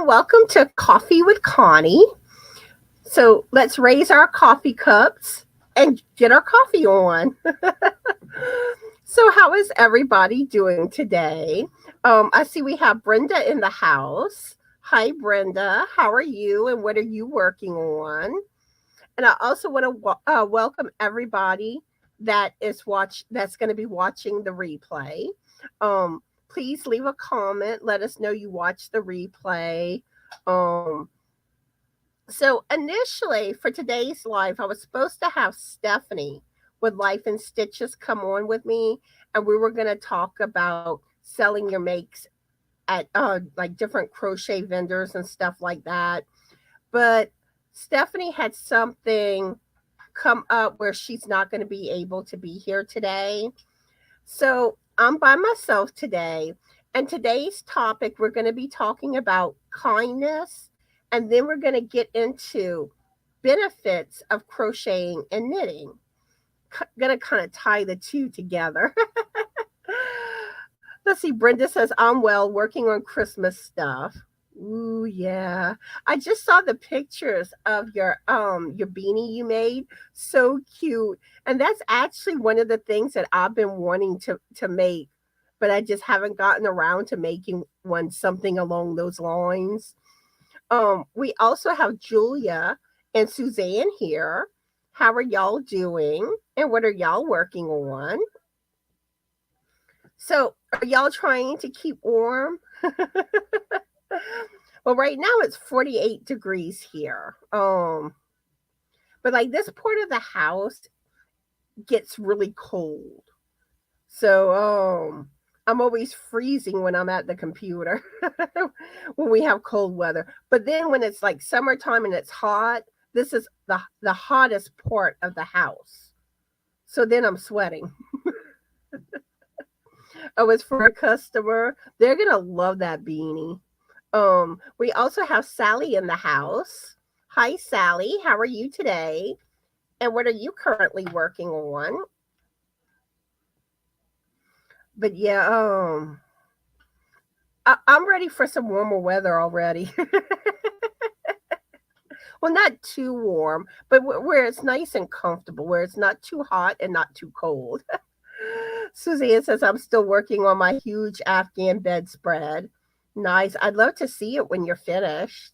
and welcome to Coffee with Connie. So let's raise our coffee cups and get our coffee on. So, how is everybody doing today? I see we have Brenda in the house. Hi, Brenda. How are you and what are you working on? And I also want to welcome everybody that's going to be watching the replay. Um, Please leave a comment. Let us know you watched the replay. Um, so initially for today's live, I was supposed to have Stephanie with Life in Stitches come on with me, and we were going to talk about selling your makes at like different crochet vendors and stuff like that. But Stephanie had something come up where she's not going to be able to be here today. So I'm by myself today. And today's topic, we're going to be talking about kindness. And then we're going to get into benefits of crocheting and knitting. Going to kind of tie the two together. Let's see. Brenda says, I'm well, working on Christmas stuff. Ooh, yeah. I just saw the pictures of your beanie you made. So cute. And that's actually one of the things that I've been wanting to make, but I just haven't gotten around to making one something along those lines. We also have Julia and Susanne here. How are y'all doing? And what are y'all working on? So, are y'all trying to keep warm? Well, right now it's 48 degrees here. But like this part of the house gets really cold. So I'm always freezing when I'm at the computer when we have cold weather. But then when it's like summertime and it's hot, this is the hottest part of the house. So then I'm sweating. Oh, it's for a customer. They're gonna love that beanie. We also have Sally in the house. Hi, Sally. How are you today? And what are you currently working on? But yeah, I'm ready for some warmer weather already. Well, not too warm, but where it's nice and comfortable, where it's not too hot and not too cold. Suzanne says, I'm still working on my huge Afghan bedspread. Nice. I'd love to see it when you're finished.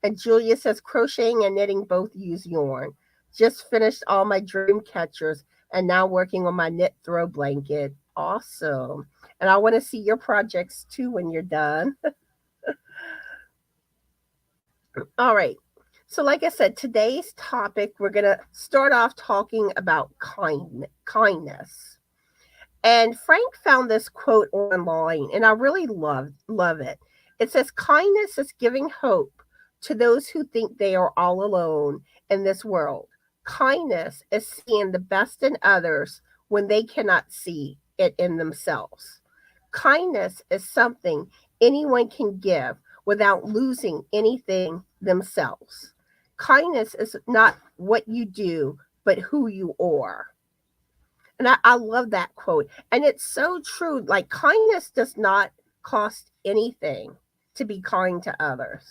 And Julia says, crocheting and knitting both use yarn. Just finished all my dream catchers and now working on my knit throw blanket. Awesome. And I want to see your projects too when you're done. All right. So like I said, today's topic, we're going to start off talking about kindness. And Frank found this quote online, and I really love it. It says, kindness is giving hope to those who think they are all alone in this world. Kindness is seeing the best in others when they cannot see it in themselves. Kindness is something anyone can give without losing anything themselves. Kindness is not what you do, but who you are. And I love that quote. And it's so true. Like, kindness does not cost anything to be kind to others.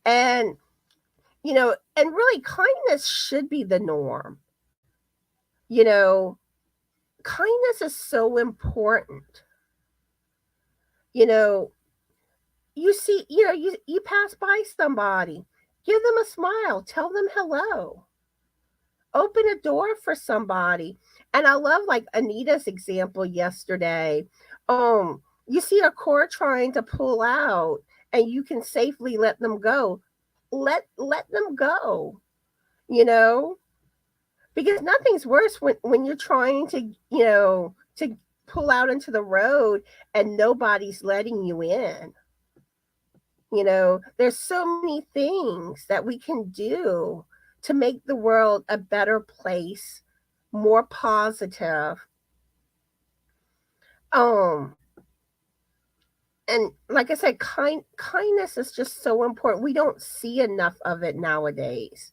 And, and really, kindness should be the norm. Kindness is so important. You see, you pass by somebody, give them a smile, tell them hello, open a door for somebody. And I love like Anita's example yesterday. You see a cord trying to pull out and you can safely let them go. Let them go, because nothing's worse when you're trying to pull out into the road and nobody's letting you in. There's so many things that we can do to make the world a better place, more positive. And like I said, kindness is just so important. We don't see enough of it nowadays.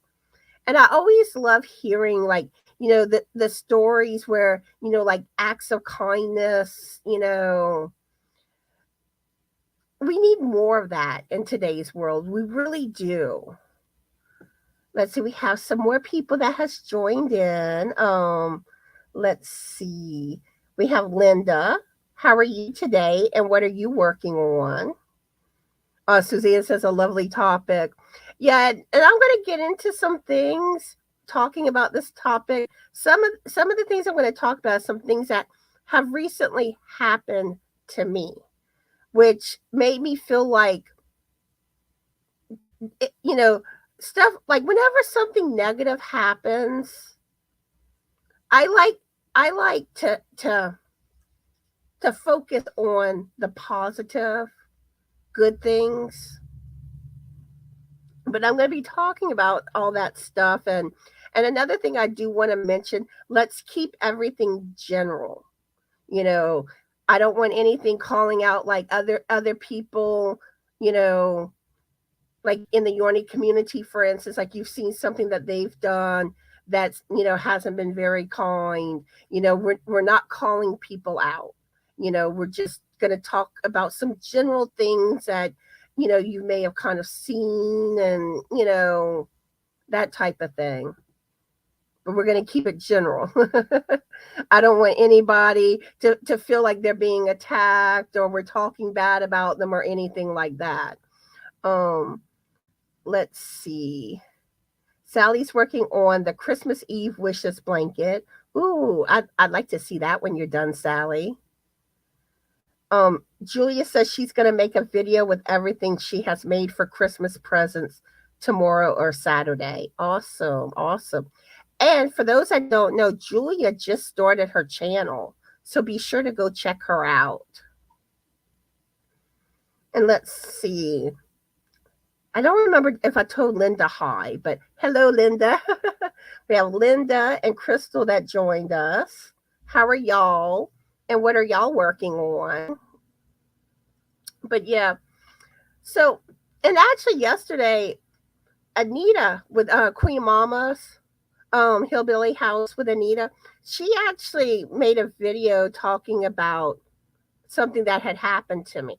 And I always love hearing like, the stories where, like acts of kindness, we need more of that in today's world. We really do. Let's see, we have some more people that has joined in. Let's see. We have Linda. How are you today? And what are you working on? Suzanne says a lovely topic. Yeah, and I'm going to get into some things talking about this topic. Some of the things I'm going to talk about, some things that have recently happened to me, which made me feel like, stuff like whenever something negative happens, I like to focus on the positive, good things. But I'm going to be talking about all that stuff, and another thing I do want to mention, let's keep everything general. I don't want anything calling out like other people, like in the Yarny community, for instance, like you've seen something that they've done that's, hasn't been very kind. We're not calling people out. We're just going to talk about some general things that, you may have kind of seen and, that type of thing. But we're going to keep it general. I don't want anybody to feel like they're being attacked or we're talking bad about them or anything like that. Let's see. Sally's working on the Christmas Eve wishes blanket. Ooh, I'd like to see that when you're done, Sally. Julia says she's going to make a video with everything she has made for Christmas presents tomorrow or Saturday. Awesome. And for those that don't know, Julia just started her channel, so be sure to go check her out. And let's see. I don't remember if I told Linda hi, but hello, Linda. We have Linda and Crystal that joined us. How are y'all? And what are y'all working on? But yeah, so, and actually yesterday, Anita with Queen Mama's Hillbilly House with Anita, she actually made a video talking about something that had happened to me.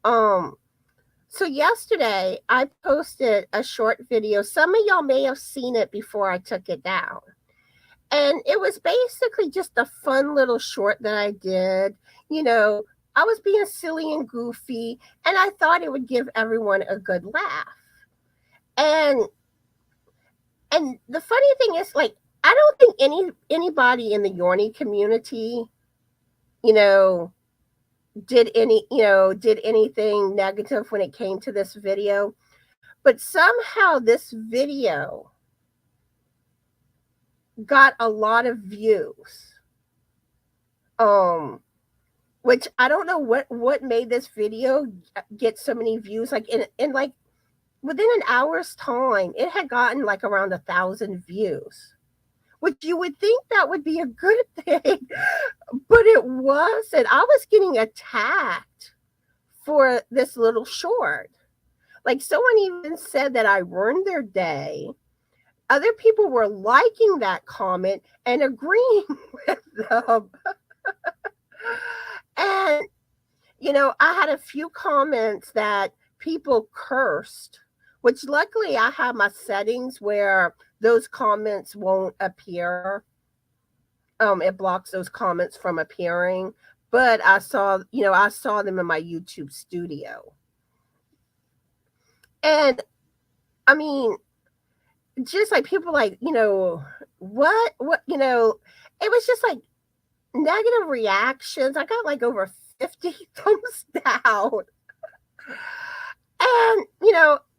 So yesterday I posted a short video. Some of y'all may have seen it before I took it down. And it was basically just a fun little short that I did. I was being silly and goofy, and I thought it would give everyone a good laugh. And the funny thing is, like, I don't think anybody in the Yarny community, did anything negative when it came to this video. But somehow this video got a lot of views. Which I don't know what made this video get so many views. Like in like within an hour's time, it had gotten like around 1,000 views, which you would think that would be a good thing, but it wasn't. I was getting attacked for this little short. Like someone even said that I ruined their day. Other people were liking that comment and agreeing with them. And, I had a few comments that people cursed, which luckily I have my settings where those comments won't appear. It blocks those comments from appearing. But I saw them in my YouTube studio. And I mean, just like people like, what, it was just like negative reactions. I got like over 50 thumbs down. And,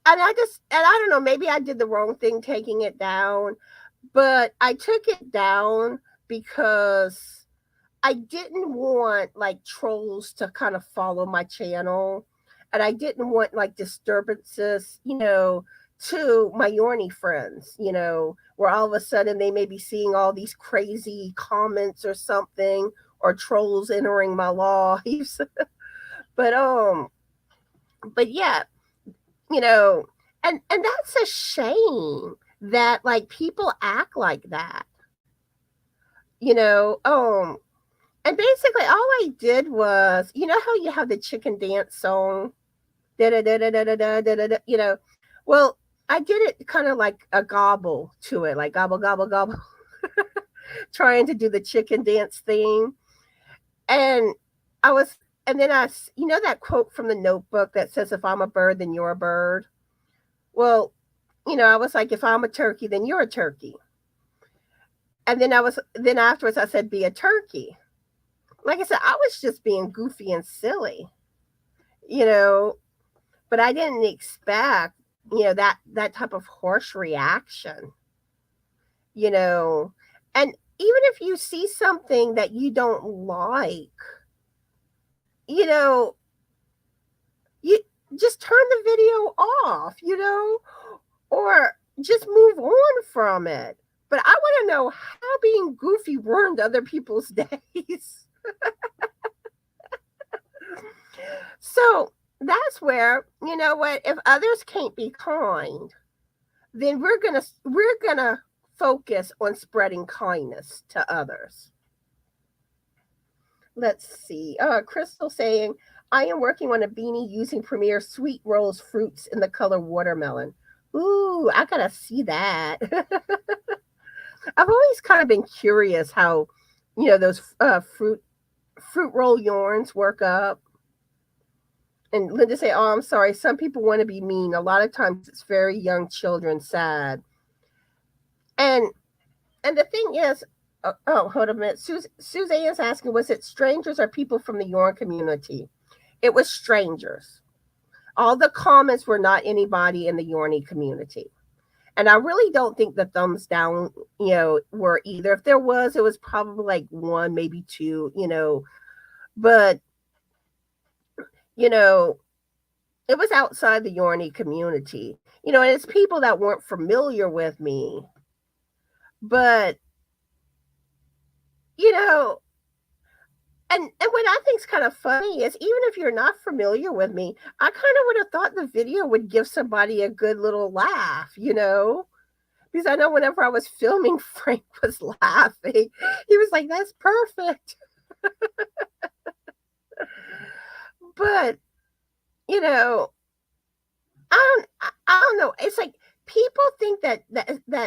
and I don't know, maybe I did the wrong thing taking it down, but I took it down because I didn't want like trolls to kind of follow my channel. And I didn't want like disturbances, to my Yarny friends, where all of a sudden they may be seeing all these crazy comments or something, or trolls entering my lives. But yeah, and that's a shame that like people act like that. And basically all I did was, you know how you have the chicken dance song? Da da da da da da da da da, you know. Well, I did it kind of like a gobble to it, like gobble gobble gobble, trying to do the chicken dance thing. And I was, and then you know that quote from the Notebook that says, "If I'm a bird, then you're a bird." Well, you know, I was like, "If I'm a turkey, then you're a turkey." And then afterwards I said, "Be a turkey." Like I said, I was just being goofy and silly, you know, but I didn't expect, you know, that type of harsh reaction, you know. And even if you see something that you don't like, you know, you just turn the video off, you know, or just move on from it. But I want to know how being goofy ruined other people's days. So that's where, you know what, if others can't be kind, then we're gonna focus on spreading kindness to others. Let's see. Crystal saying, I am working on a beanie using Premier Sweet Rolls fruits in the color watermelon. Ooh, I gotta see that. I've always kind of been curious how, you know, those fruit roll yarns work up. And Linda say, "Oh, I'm sorry. Some people want to be mean. A lot of times it's very young children. Sad." And the thing is, hold a minute. Suzanne is asking, was it strangers or people from the yarn community? It was strangers. All the comments were not anybody in the Yarny community. And I really don't think the thumbs down, you know, were either. If there was, it was probably like one, maybe two, you know. But, you know, it was outside the Yarny community, you know, and it's people that weren't familiar with me. But, you know, and what I think is kind of funny is, even if you're not familiar with me, I kind of would have thought the video would give somebody a good little laugh, you know, because I know whenever I was filming, Frank was laughing. He was like, "That's perfect." But, you know, I don't know. It's like people think that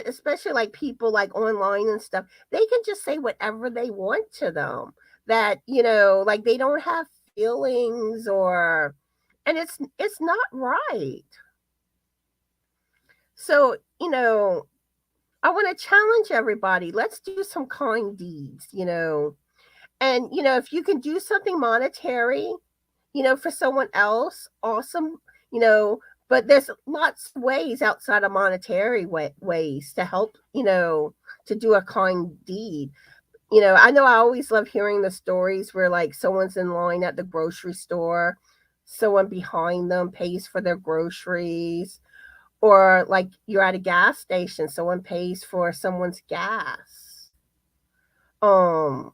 especially like people like online and stuff, they can just say whatever they want to them. That, you know, like they don't have feelings, or, and it's not right. So, you know, I want to challenge everybody. Let's do some kind deeds, you know. And, you know, if you can do something monetary, you know, for someone else, awesome, you know, but there's lots of ways outside of monetary ways to help, you know, to do a kind deed. You know, I always love hearing the stories where like someone's in line at the grocery store, someone behind them pays for their groceries, or like you're at a gas station, someone pays for someone's gas. Um,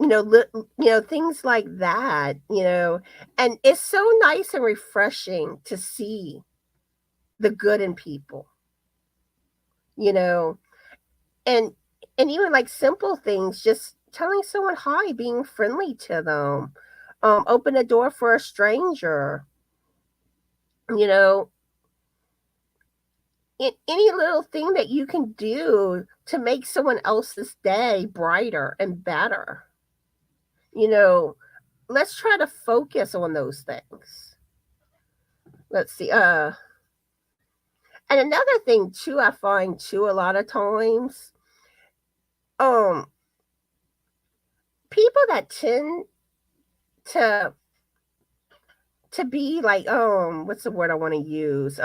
you know, you know, things like that, you know, and it's so nice and refreshing to see the good in people, you know, and even like simple things, just telling someone hi, being friendly to them, open a door for a stranger, you know, any little thing that you can do to make someone else's day brighter and better, you know, let's try to focus on those things. Let's see. And another thing too, I find too, a lot of times, um, people that tend to be like, what's the word I want to use?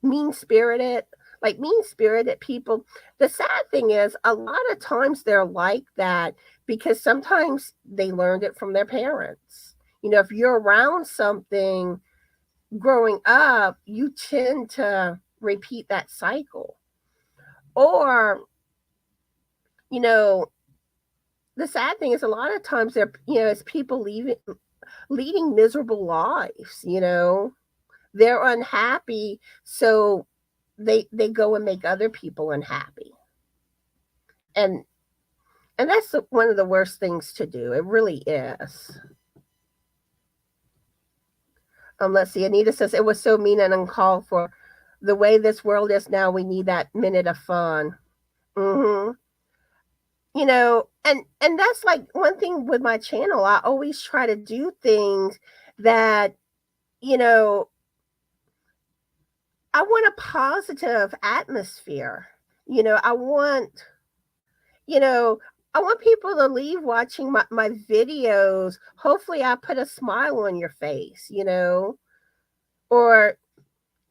Mean spirited, like mean spirited people. The sad thing is, a lot of times they're like that because sometimes they learned it from their parents. You know, if you're around something growing up, you tend to repeat that cycle. Or, you know, the sad thing is, a lot of times they're, you know, it's people leading miserable lives, you know. They're unhappy, so they go and make other people unhappy. And And that's one of the worst things to do. It really is. Let's see. Anita says, it was so mean and uncalled for. The way this world is now, we need that minute of fun. Mm-hmm. You know, and that's like one thing with my channel. I always try to do things that, you know, I want a positive atmosphere. You know, I want people to leave watching my videos. Hopefully I put a smile on your face, or,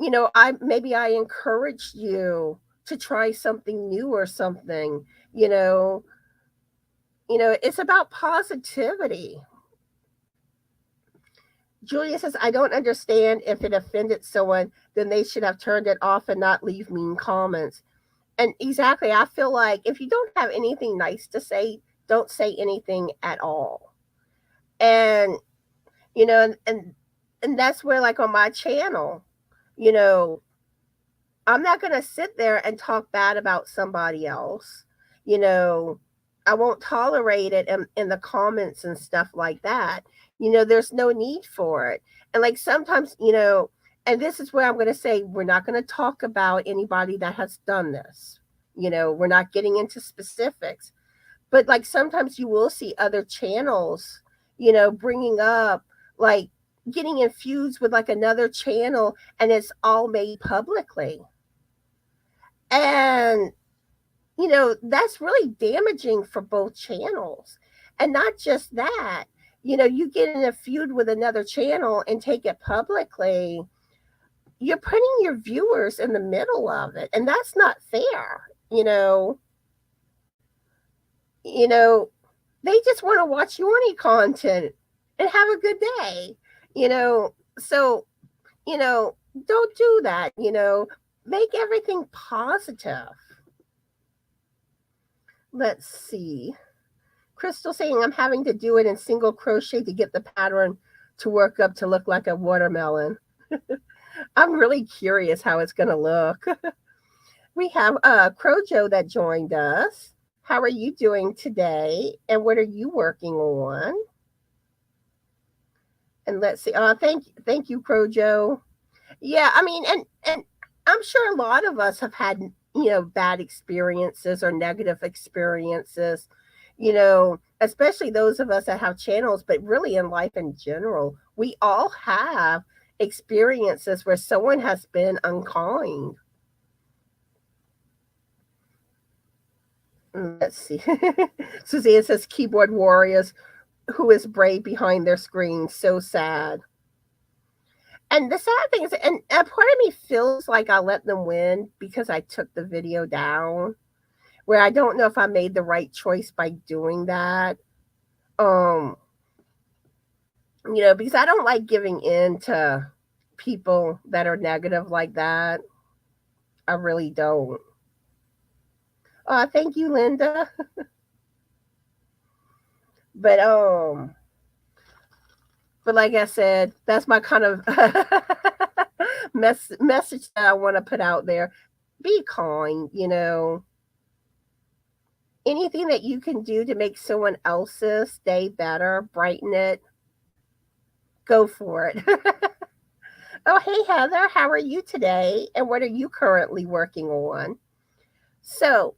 I encouraged you to try something new or something, it's about positivity. Julia says, I don't understand. If it offended someone, then they should have turned it off and not leave mean comments. And exactly, I feel like if you don't have anything nice to say, don't say anything at all. And, and that's where, like, on my channel, I'm not going to sit there and talk bad about somebody else. I won't tolerate it in the comments and stuff like that. There's no need for it. And like sometimes, and this is where I'm going to say, we're not going to talk about anybody that has done this. We're not getting into specifics. But like sometimes you will see other channels, bringing up, like, getting infused with like another channel, and it's all made publicly. And that's really damaging for both channels. And not just that, you get in a feud with another channel and take it publicly, you're putting your viewers in the middle of it, and that's not fair. They just want to watch Yarny content and have a good day, so don't do that. Make everything positive. Let's see. Crystal saying, I'm having to do it in single crochet to get the pattern to work up to look like a watermelon. I'm really curious how it's going to look. We have Crojo that joined us. How are you doing today? And what are you working on? And let's see. Thank you, Crojo. Yeah, I mean, and I'm sure a lot of us have had, bad experiences or negative experiences, especially those of us that have channels, but really in life in general, we all have experiences where someone has been unkind. Let's see. Suzanne says, keyboard warriors who is brave behind their screen. So sad. And the sad thing is, and a part of me feels like I let them win because I took the video down, where I don't know if I made the right choice by doing that. Because I don't like giving in to people that are negative like that. I really don't. Thank you, Linda. But like I said, that's my kind of message that I want to put out there. Be kind, Anything that you can do to make someone else's day better, brighten it, go for it. Oh, hey, Heather, how are you today? And what are you currently working on? So,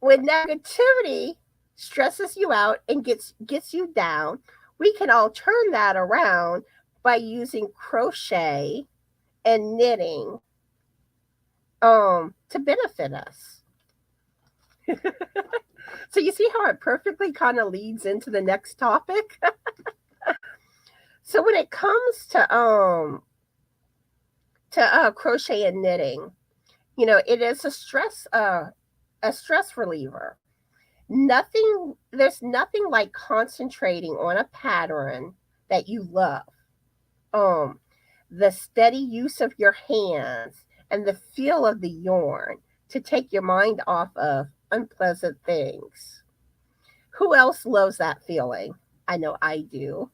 when negativity stresses you out and gets you down, we can all turn that around by using crochet and knitting to benefit us. So you see how it perfectly kind of leads into the next topic? So when it comes to crochet and knitting, it is a stress reliever. There's nothing like concentrating on a pattern that you love. The steady use of your hands and the feel of the yarn to take your mind off of unpleasant things. Who else loves that feeling? I know I do.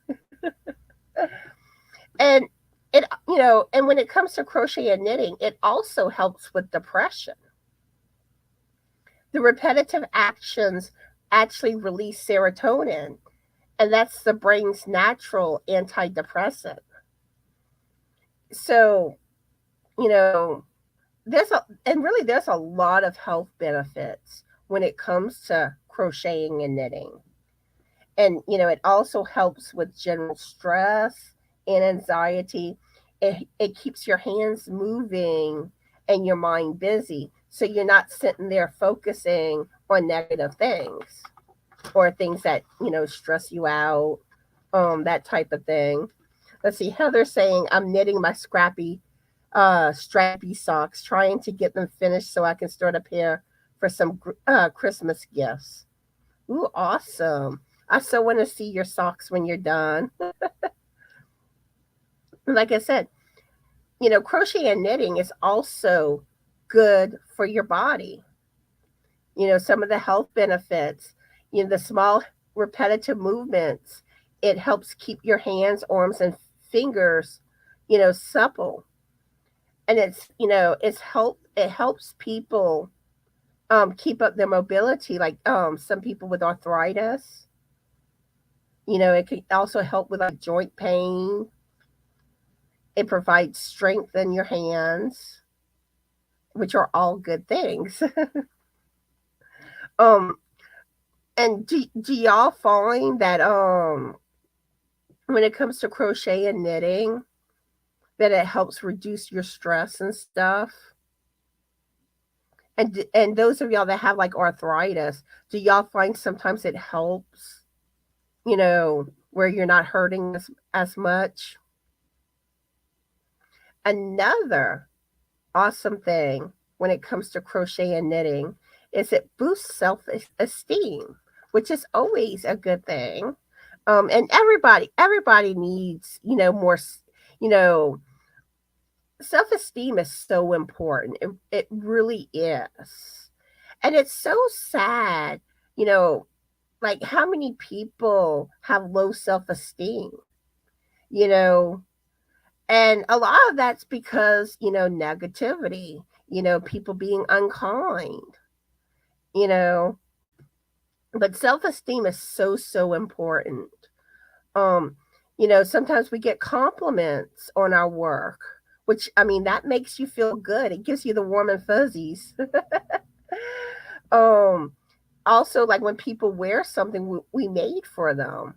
And and when it comes to crochet and knitting, it also helps with depression. The repetitive actions actually release serotonin, and that's the brain's natural antidepressant. So, you know, there's a lot of health benefits when it comes to crocheting and knitting. And it also helps with general stress and anxiety. It keeps your hands moving and your mind busy, so you're not sitting there focusing on negative things or things that stress you out, that type of thing. Let's see, Heather saying, I'm knitting my strappy socks, trying to get them finished so I can start a pair for some Christmas gifts. Ooh, awesome. I so want to see your socks when you're done. Like I said, crochet and knitting is also good for your body. Some of the health benefits, the small repetitive movements, it helps keep your hands, arms, and fingers, supple. And it helps people keep up their mobility, like some people with arthritis. It can also help with like joint pain. It provides strength in your hands, which are all good things. um, and do y'all find that when it comes to crochet and knitting, that it helps reduce your stress and stuff? And those of y'all that have like arthritis, do y'all find sometimes it helps? Where you're not hurting as much. Another awesome thing when it comes to crochet and knitting is it boosts self-esteem, which is always a good thing. And everybody needs, more, you know, self-esteem is so important. It really is. And it's so sad, you know, like how many people have low self-esteem, you know, and a lot of that's because, negativity, people being unkind, you know, but self-esteem is so important. Um, sometimes we get compliments on our work, which I mean that makes you feel good. It gives you the warm and fuzzies. um, Also, like when people wear something we made for them,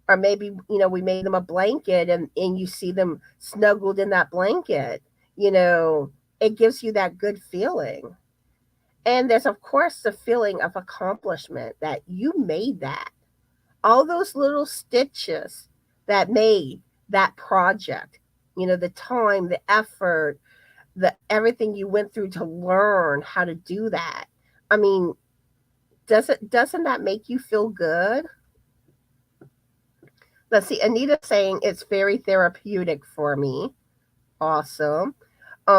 or maybe we made them a blanket, and you see them snuggled in that blanket, you know it gives you that good feeling. And there's of course the feeling of accomplishment that you made that, all those little stitches that made that project, the time, the effort, the everything you went through to learn how to do that. I mean, doesn't that make you feel good? Let's see, Anita saying it's very therapeutic for me. Awesome.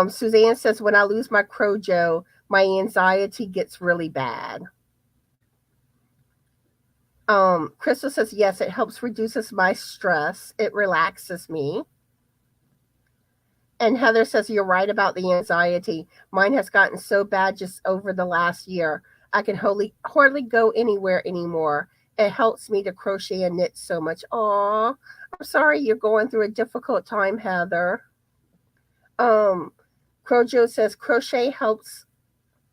Suzanne says when I lose my crojo, my anxiety gets really bad. Crystal says yes, it helps reduces my stress. It relaxes me. And Heather says you're right about the anxiety. Mine has gotten so bad just over the last year. I can hardly go anywhere anymore. It helps me to crochet and knit so much. Aw, I'm sorry you're going through a difficult time, Heather. Crojo says crochet helps.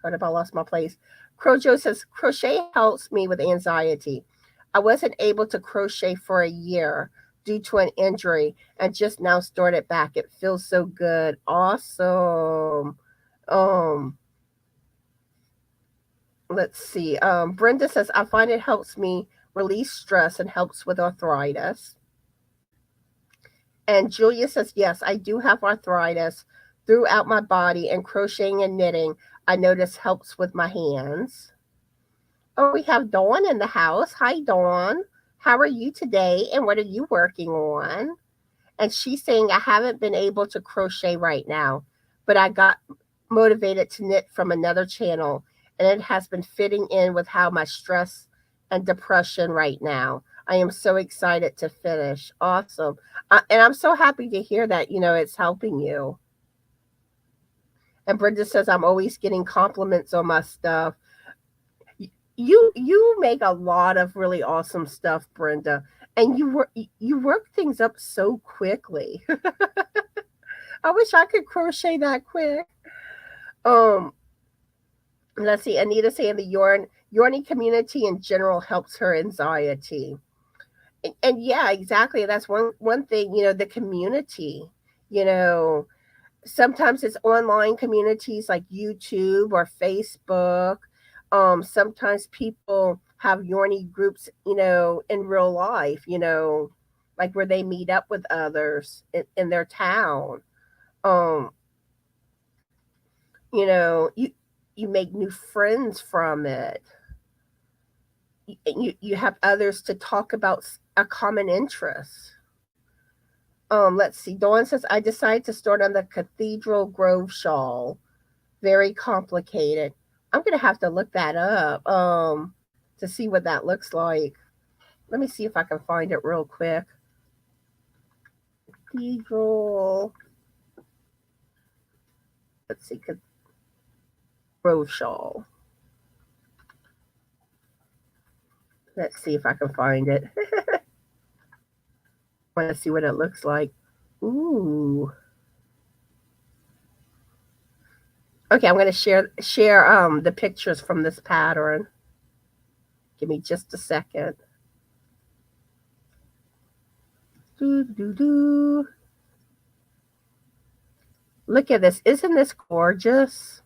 What if I lost my place? Crojo says crochet helps me with anxiety. I wasn't able to crochet for a year due to an injury and just now started back. It feels so good. Awesome. Let's see. Brenda says I find it helps me release stress and helps with arthritis. And Julia says, yes, I do have arthritis throughout my body, and crocheting and knitting I notice helps with my hands. Oh, we have Dawn in the house. Hi, Dawn. How are you today, and what are you working on? And she's saying, I haven't been able to crochet right now, but I got motivated to knit from another channel, and it has been fitting in with how my stress and depression right now. I am so excited to finish. Awesome. And I'm so happy to hear that, it's helping you. And Brenda says, I'm always getting compliments on my stuff. you make a lot of really awesome stuff, Brenda, and you work things up so quickly. I wish I could crochet that quick. Um, let's see. Anita saying the Yarny community in general helps her anxiety. And yeah, exactly. That's one thing. The community. You know, sometimes it's online communities like YouTube or Facebook. Sometimes people have Yarny groups. In real life. Like where they meet up with others in their town. Um, you make new friends from it. You have others to talk about a common interest. Let's see. Dawn says, I decided to start on the Cathedral Grove shawl. Very complicated. I'm gonna have to look that up to see what that looks like. Let me see if I can find it real quick. Cathedral. Let's see. Grove shawl. Let's see if I can find it. I want to see what it looks like. Ooh. Okay, I'm going to share the pictures from this pattern. Give me just a second. Look at this. Isn't this gorgeous?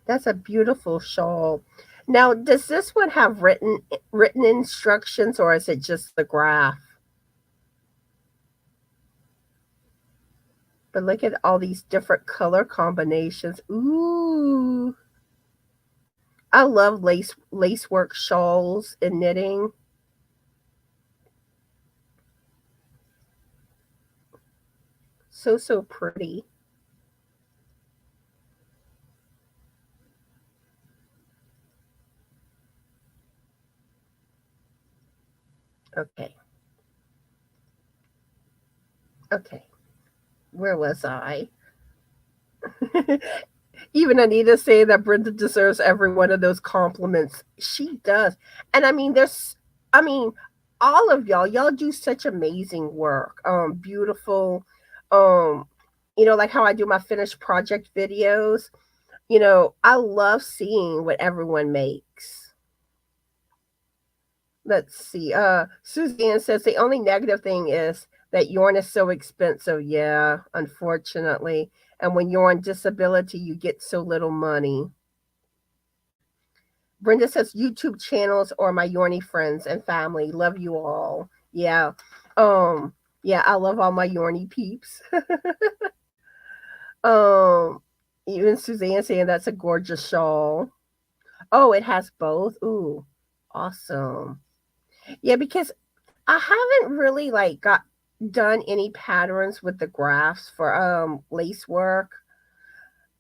That's a beautiful shawl. Now, does this one have written instructions, or is it just the graph? But look at all these different color combinations. Ooh. I love lacework shawls and knitting. So pretty. Okay. Okay. Where was I? Even Anita saying that Brenda deserves every one of those compliments. She does. And I mean, all of y'all do such amazing work. Beautiful. Um, like how I do my finished project videos. I love seeing what everyone makes. Let's see. Suzanne says the only negative thing is that yarn is so expensive. Yeah, unfortunately. And when you're on disability, you get so little money. Brenda says YouTube channels are my Yarny friends and family. Love you all. Yeah. Yeah, I love all my Yarny peeps. um Even Suzanne saying that's a gorgeous shawl. Oh, it has both. Ooh, awesome. Yeah, because I haven't really got done any patterns with the graphs for lace work.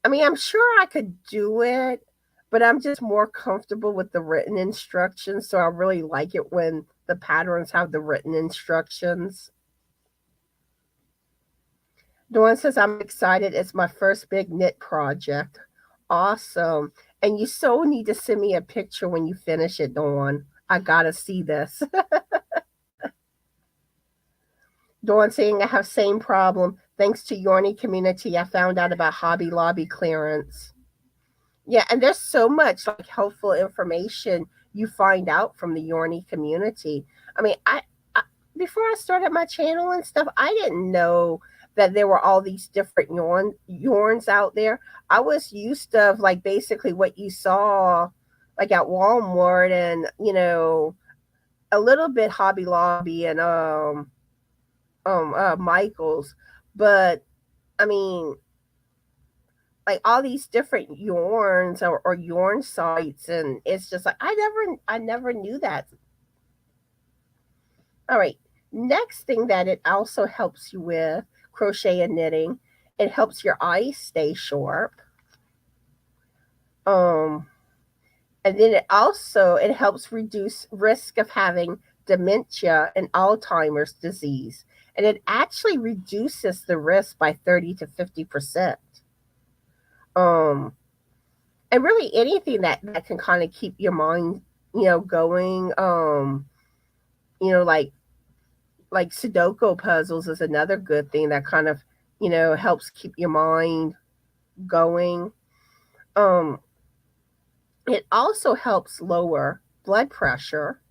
I mean, I'm sure I could do it, but I'm just more comfortable with the written instructions, so I really like it when the patterns have the written instructions. Dawn says I'm excited. It's my first big knit project. Awesome. And you so need to send me a picture when you finish it, Dawn. I gotta see this. Dawn saying I have same problem. Thanks to Yarny community, I found out about Hobby Lobby clearance. Yeah, and there's so much helpful information you find out from the Yarny community. I mean, I before I started my channel and stuff, I didn't know that there were all these different yarns out there. I was used to basically what you saw at Walmart and a little bit Hobby Lobby and Michael's, but I mean all these different yarns or yarn sites, and it's just I never knew that. All right, next thing that it also helps you with crochet and knitting, it helps your eyes stay sharp. And then it helps reduce risk of having dementia and Alzheimer's disease, and it actually reduces the risk by 30 to 50%. and really anything that can kind of keep your mind, going. Like Sudoku puzzles is another good thing that kind of, helps keep your mind going. Um, it also helps lower blood pressure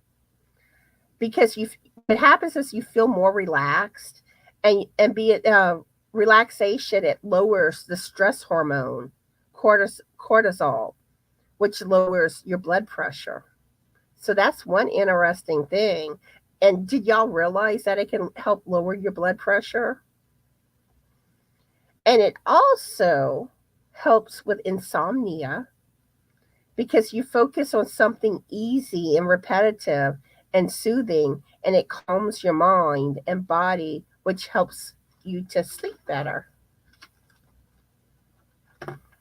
because what happens is you feel more relaxed, and be it relaxation, it lowers the stress hormone cortisol, which lowers your blood pressure. So that's one interesting thing. And did y'all realize that it can help lower your blood pressure? And it also helps with insomnia because you focus on something easy and repetitive and soothing, and it calms your mind and body, which helps you to sleep better.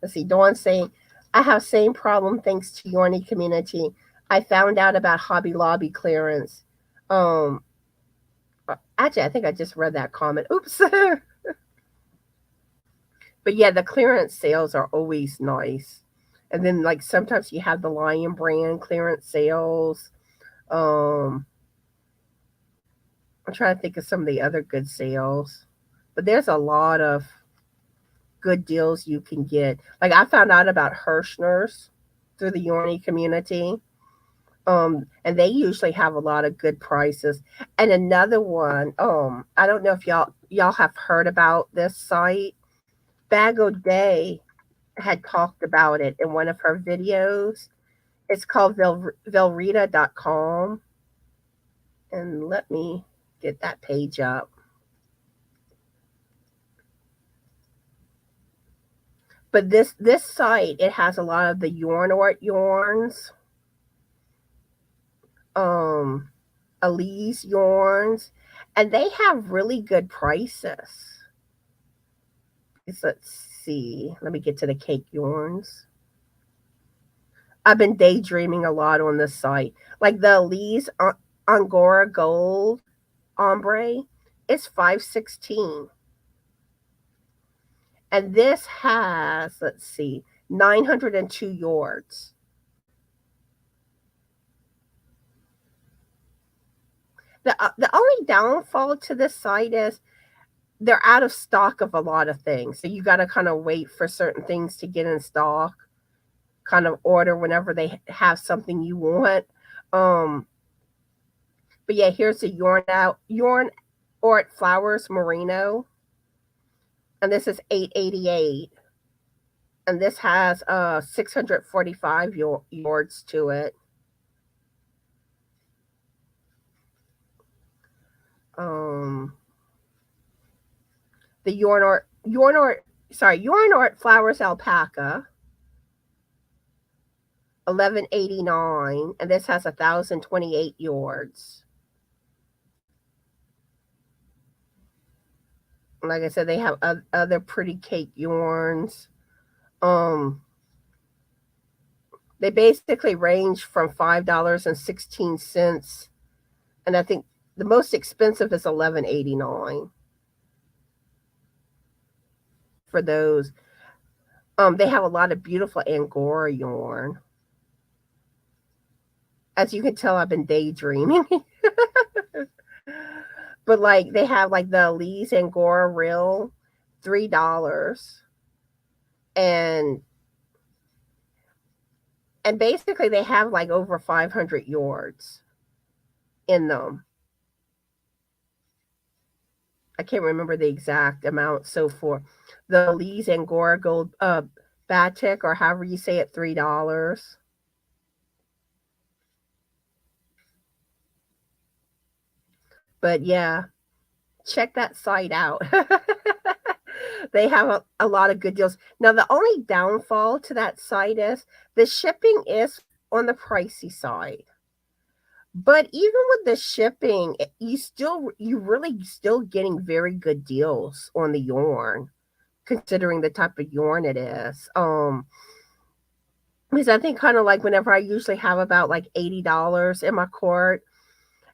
Let's see, Dawn saying, I have same problem thanks to Yarny community. I found out about Hobby Lobby clearance. Um, Actually, I think I just read that comment. Oops. But yeah, the clearance sales are always nice. And then like sometimes you have the Lion brand clearance sales. Um, I'm trying to think of some of the other good sales. But there's a lot of good deals you can get. Like I found out about Hirschner's through the Yarny community. And they usually have a lot of good prices. And another one, I don't know if y'all have heard about this site. Bag O Day had talked about it in one of her videos. It's called velrita.com. And let me get that page up. But this site, it has a lot of the yarn art yarns, um, Elise yarns, and they have really good prices. Let's see. Let me get to the cake yarns. I've been daydreaming a lot on this site. Like the Elise Angora Gold ombre, it's $5.16. And this has, let's see, 902 yards. The only downfall to this site is they're out of stock of a lot of things. So you got to kind of wait for certain things to get in stock, kind of order whenever they have something you want. Um, but yeah, here's the yarn art flowers merino, and this is $8.88, and this has 645 yards to it. Um, the yarn art flowers alpaca, 11.89, and this has 1,028 yards. Like I said, they have other pretty cake yarns. They basically range from $5.16, and I think the most expensive is $11.89 for those. They have a lot of beautiful Angora yarn. As you can tell, I've been daydreaming. But like they have like the Elise Angora reel, $3, and basically they have like over 500 yards in them. I can't remember the exact amount. So for the Elise Angora Gold batik, or however you say it, $3. But yeah, check that site out. They have a lot of good deals. Now, the only downfall to that site is the shipping is on the pricey side. But even with the shipping, you really still getting very good deals on the yarn, considering the type of yarn it is. Because I think kind of like whenever I usually have about like $80 in my cart,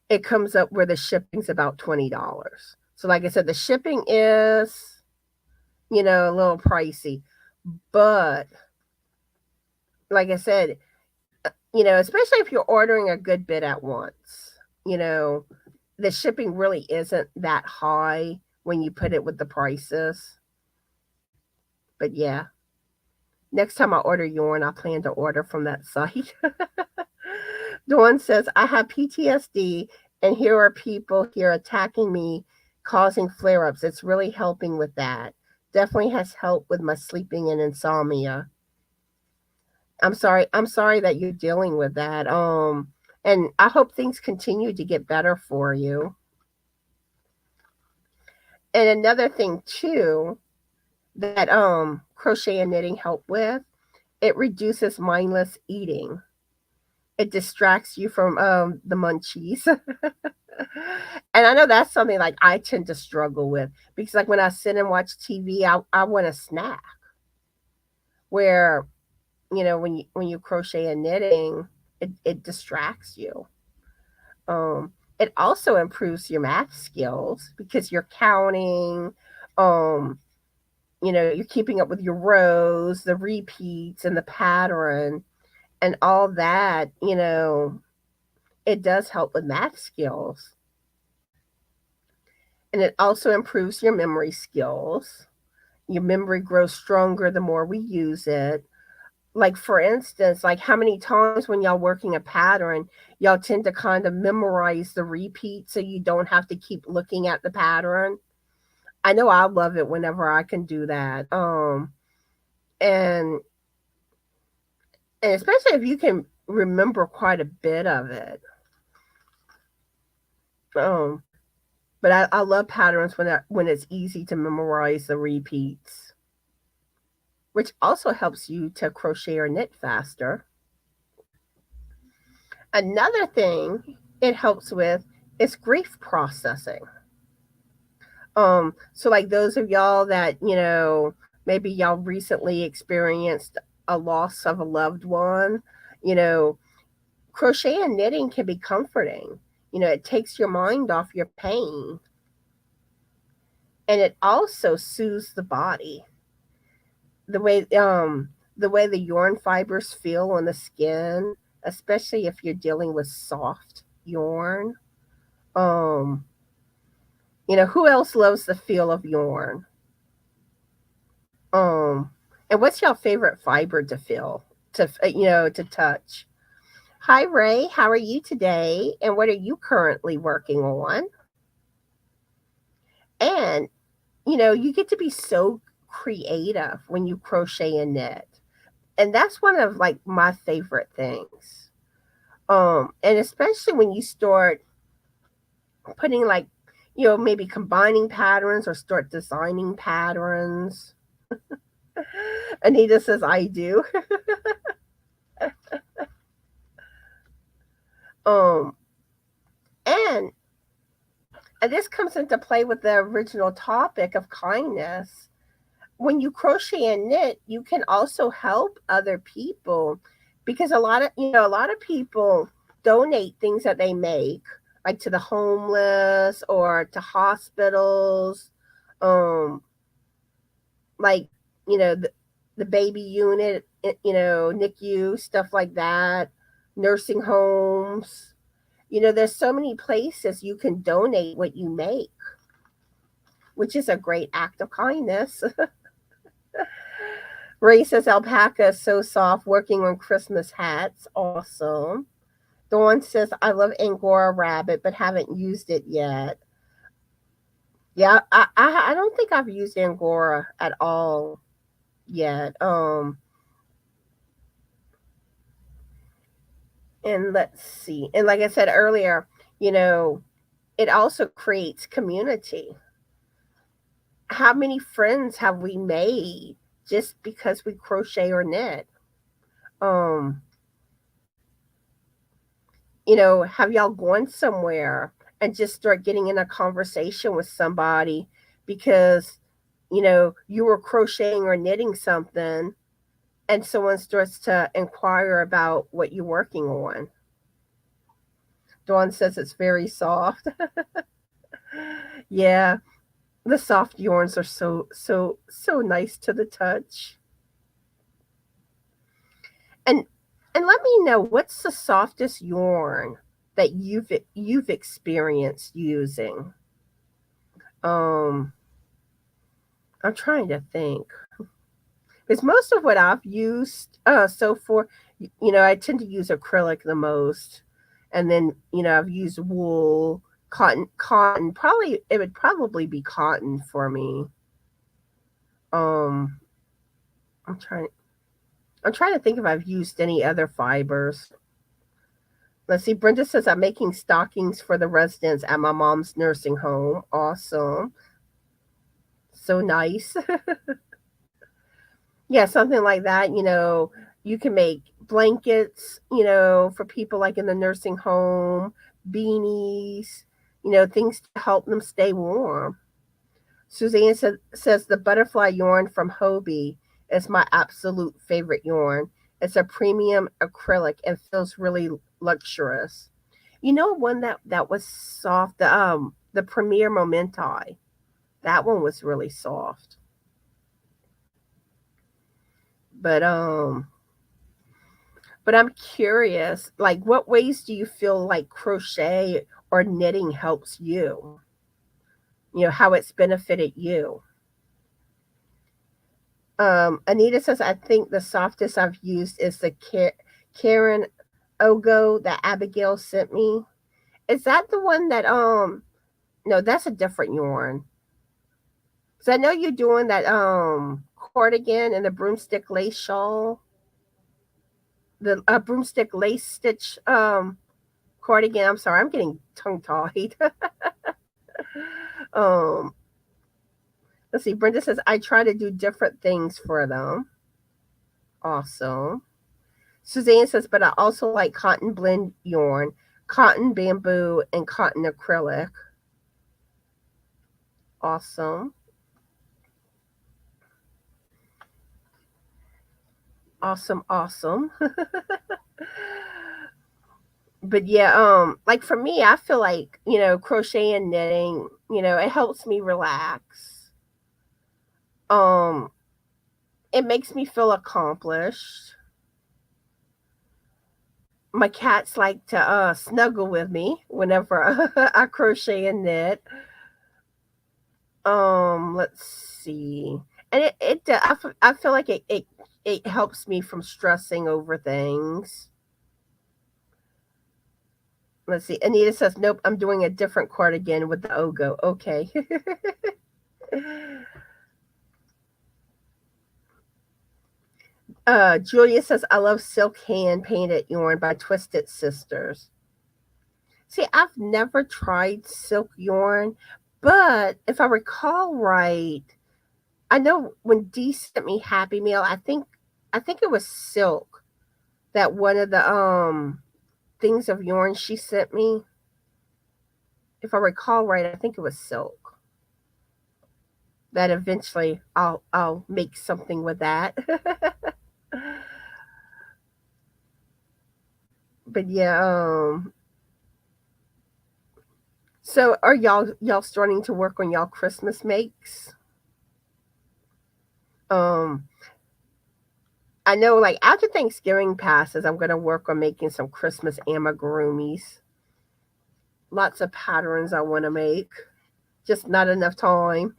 it comes up where the shipping's about $20. So like I said, the shipping is, a little pricey, but like I said, especially if you're ordering a good bit at once, the shipping really isn't that high when you put it with the prices. But yeah, next time I order yarn, I plan to order from that site. Dawn says, I have PTSD, and here are people here attacking me, causing flare ups. It's really helping with that. Definitely has helped with my sleeping and insomnia. I'm sorry that you're dealing with that. And I hope things continue to get better for you. And another thing too that crochet and knitting help with, it reduces mindless eating. It distracts you from the munchies. And I know that's something like I tend to struggle with because like when I sit and watch TV, I want a snack. Where when you crochet and knitting, it distracts you. It also improves your math skills because you're counting, um, you're keeping up with your rows, the repeats, and the pattern, and all that. It does help with math skills, and it also improves your memory skills. Your memory grows stronger the more we use it. Like for instance, like how many times when y'all working a pattern, y'all tend to kind of memorize the repeat so you don't have to keep looking at the pattern. I know I love it whenever I can do that. And and especially if you can remember quite a bit of it. Um, but I love patterns when it's easy to memorize the repeats, which also helps you to crochet or knit faster. Another thing it helps with is grief processing. So like those of y'all that, maybe y'all recently experienced a loss of a loved one, you know, crochet and knitting can be comforting. It takes your mind off your pain, and it also soothes the body. The way the yarn fibers feel on the skin, especially if you're dealing with soft yarn. Um, who else loves the feel of yarn? Um, and what's your favorite fiber to feel, to touch? Hi, Ray. How are you today? And what are you currently working on? And, you get to be so creative when you crochet and knit. And that's one of like my favorite things. And especially when you start putting like, maybe combining patterns or start designing patterns. Anita says, I do. um, and And this comes into play with the original topic of kindness. When you crochet and knit, you can also help other people because a lot of people donate things that they make, like to the homeless or to hospitals, um, like the baby unit, NICU, stuff like that, nursing homes. There's so many places you can donate what you make, which is a great act of kindness. Ray says alpaca is so soft, working on Christmas hats. Awesome. Dawn says, I love Angora rabbit, but haven't used it yet. Yeah, I don't think I've used Angora at all yet. And let's see. And like I said earlier, it also creates community. How many friends have we made just because we crochet or knit? Um, have y'all gone somewhere and just start getting in a conversation with somebody because, you were crocheting or knitting something and someone starts to inquire about what you're working on? Dawn says it's very soft. Yeah, the soft yarns are so, so, so nice to the touch. And and let me know, what's the softest yarn that you've experienced using? Um, I'm trying to think. Because most of what I've used so for, I tend to use acrylic the most, and then I've used wool, cotton. Probably it would probably be cotton for me. Um, I'm trying. I'm trying to think if I've used any other fibers. Let's see. Brenda says I'm making stockings for the residents at my mom's nursing home. Awesome. So nice. Yeah, something like that. You can make blankets, for people like in the nursing home, beanies, things to help them stay warm. Suzanne says the butterfly yarn from Hobie is my absolute favorite yarn. It's a premium acrylic and feels really luxurious. One that was soft, the Premier Momenti. That one was really soft. But I'm curious, like what ways do you feel like crochet or knitting helps you? How it's benefited you. Anita says, I think the softest I've used is the Karen Ogo that Abigail sent me. Is that the one that no, that's a different yarn. So I know you're doing that cardigan and the broomstick lace shawl. The broomstick lace stitch cardigan. I'm sorry, I'm getting tongue tied. um let's see, Brenda says I try to do different things for them. Awesome. Suzanne says, but I also like cotton blend yarn, cotton bamboo, and cotton acrylic. Awesome. Awesome, awesome. But yeah, like for me, I feel like, crochet and knitting, it helps me relax. Um, it makes me feel accomplished. My cats like to snuggle with me whenever I crochet and knit. Let's see. And I feel like it helps me from stressing over things. Let's see. Anita says, nope, I'm doing a different cardigan with the Ogo. Okay. Julia says, I love silk hand painted yarn by Twisted Sisters. See, I've never tried silk yarn, but if I recall right, I know when Dee sent me Happy Meal, I think it was silk that one of the things of yarn she sent me. If I recall right, I think it was silk. That eventually I'll make something with that. But yeah, so are y'all starting to work on y'all Christmas makes? Um I know like after Thanksgiving passes, I'm gonna work on making some Christmas amigurumis. Lots of patterns I wanna make. Just not enough time.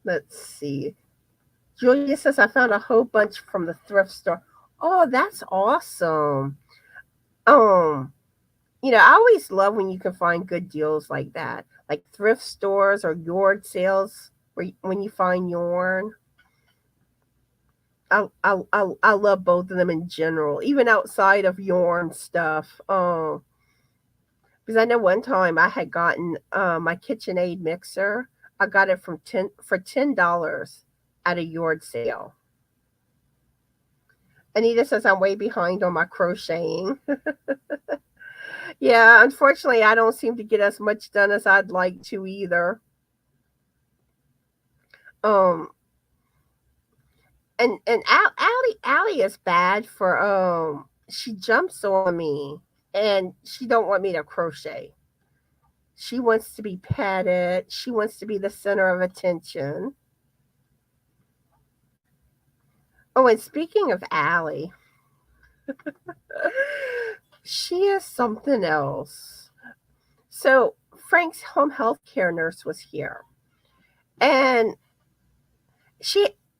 Let's see. Julia says I found a whole bunch from the thrift store. Oh, that's awesome. Um, I always love when you can find good deals like that, like thrift stores or yard sales when you find yarn. I love both of them in general, even outside of yarn stuff. Because I know one time I had gotten my KitchenAid mixer. I got it for $10 at a yard sale. Anita says I'm way behind on my crocheting. Yeah, unfortunately, I don't seem to get as much done as I'd like to either. Um, and Allie is bad for she jumps on me and she don't want me to crochet. She wants to be petted. She wants to be the center of attention. Oh, and speaking of Allie, she is something else. So Frank's home health care nurse was here, and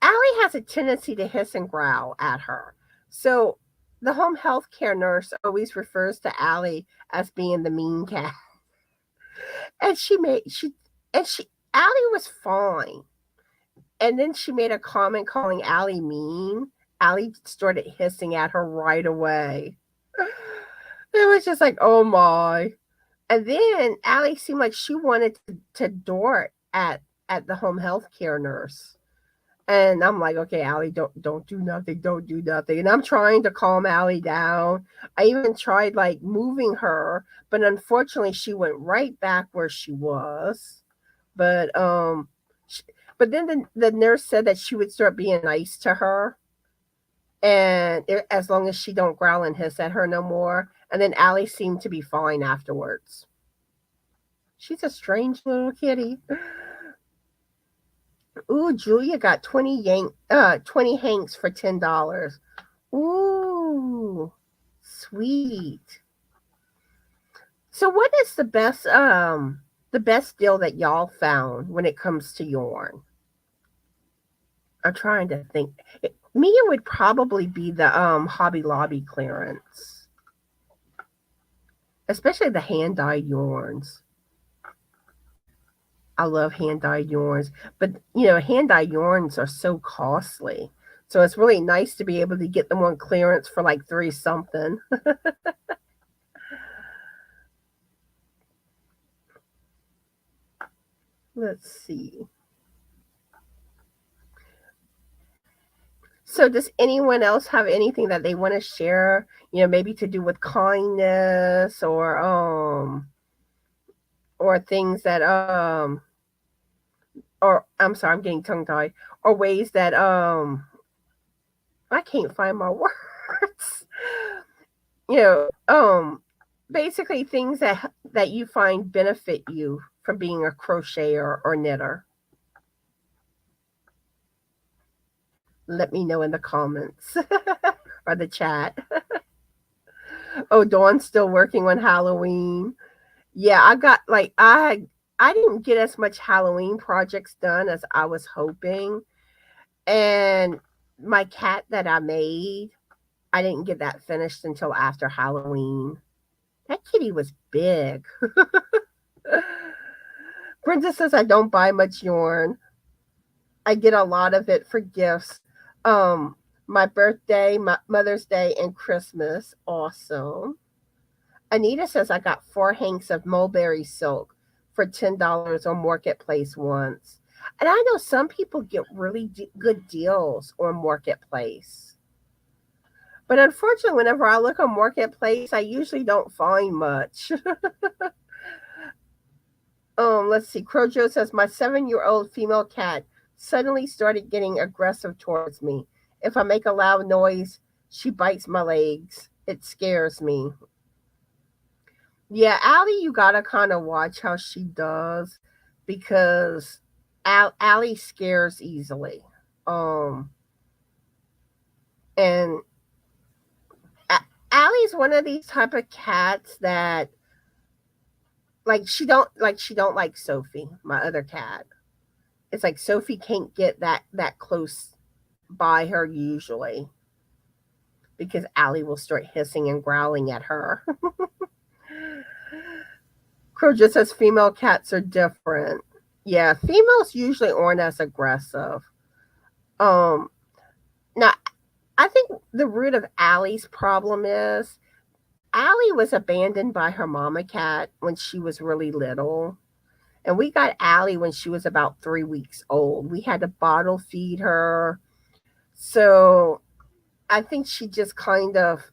Allie has a tendency to hiss and growl at her. So the home health care nurse always refers to Allie as being the mean cat. And Allie was fine. And then she made a comment calling Allie mean. Allie started hissing at her right away. It was just like, oh my. And then Allie seemed like she wanted to dart at the home health care nurse. And I'm like, okay, Allie, don't do nothing, don't do nothing. And I'm trying to calm Allie down. I even tried like moving her, but unfortunately she went right back where she was. But but then the nurse said that she would start being nice to her, and as long as she don't growl and hiss at her no more. And then Allie seemed to be fine afterwards. She's a strange little kitty. Ooh, Julia got 20 hanks for $10. Ooh, sweet. So what is the best deal that y'all found when it comes to yarn? I'm trying to think. Mia would probably be the Hobby Lobby clearance. Especially the hand-dyed yarns. I love hand-dyed yarns, but hand-dyed yarns are so costly. So it's really nice to be able to get them on clearance for like $3 something. Let's see. So does anyone else have anything that they want to share, maybe to do with kindness or things that or I'm sorry, I'm getting tongue tied, or ways that I can't find my words. Basically things that you find benefit you from being a crocheter or knitter. Let me know in the comments or the chat. Oh, Dawn's still working on Halloween. Yeah, I didn't get as much Halloween projects done as I was hoping. And my cat that I made, I didn't get that finished until after Halloween. That kitty was big. Brenda says I don't buy much yarn. I get a lot of it for gifts. My birthday, my Mother's Day, and Christmas. Awesome. Anita says I got 4 hanks of mulberry silk for $10 on Marketplace once. And I know some people get really good deals on Marketplace. But unfortunately, whenever I look on Marketplace, I usually don't find much. Let's see. Crojo says my 7-year-old female cat suddenly started getting aggressive towards me. If I make a loud noise, she bites my legs. It scares me. Yeah, Allie, you gotta kind of watch how she does, because Allie scares easily. And Allie's one of these type of cats that she don't like Sophie, my other cat. It's like Sophie can't get that close by her usually, because Allie will start hissing and growling at her. Crow just says female cats are different. Yeah, females usually aren't as aggressive. Now I think the root of Allie's problem is Allie was abandoned by her mama cat when she was really little. And we got Allie when she was about 3 weeks old. We had to bottle feed her. So I think she just kind of,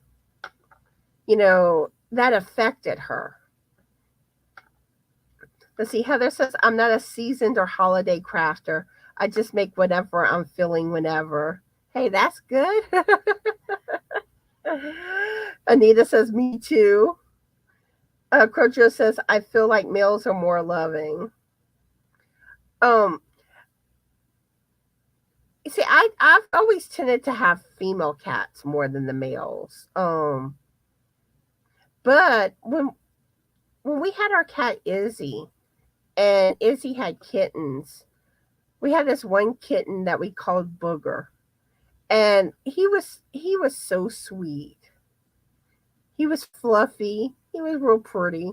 that affected her. Let's see. Heather says, I'm not a seasoned or holiday crafter. I just make whatever I'm feeling whenever. Hey, that's good. Anita says, me too. Crojo says, I feel like males are more loving. You see, I've always tended to have female cats more than the males. But when we had our cat Izzy, and Izzy had kittens, we had this one kitten that we called Booger, and he was so sweet. He was fluffy. He was real pretty.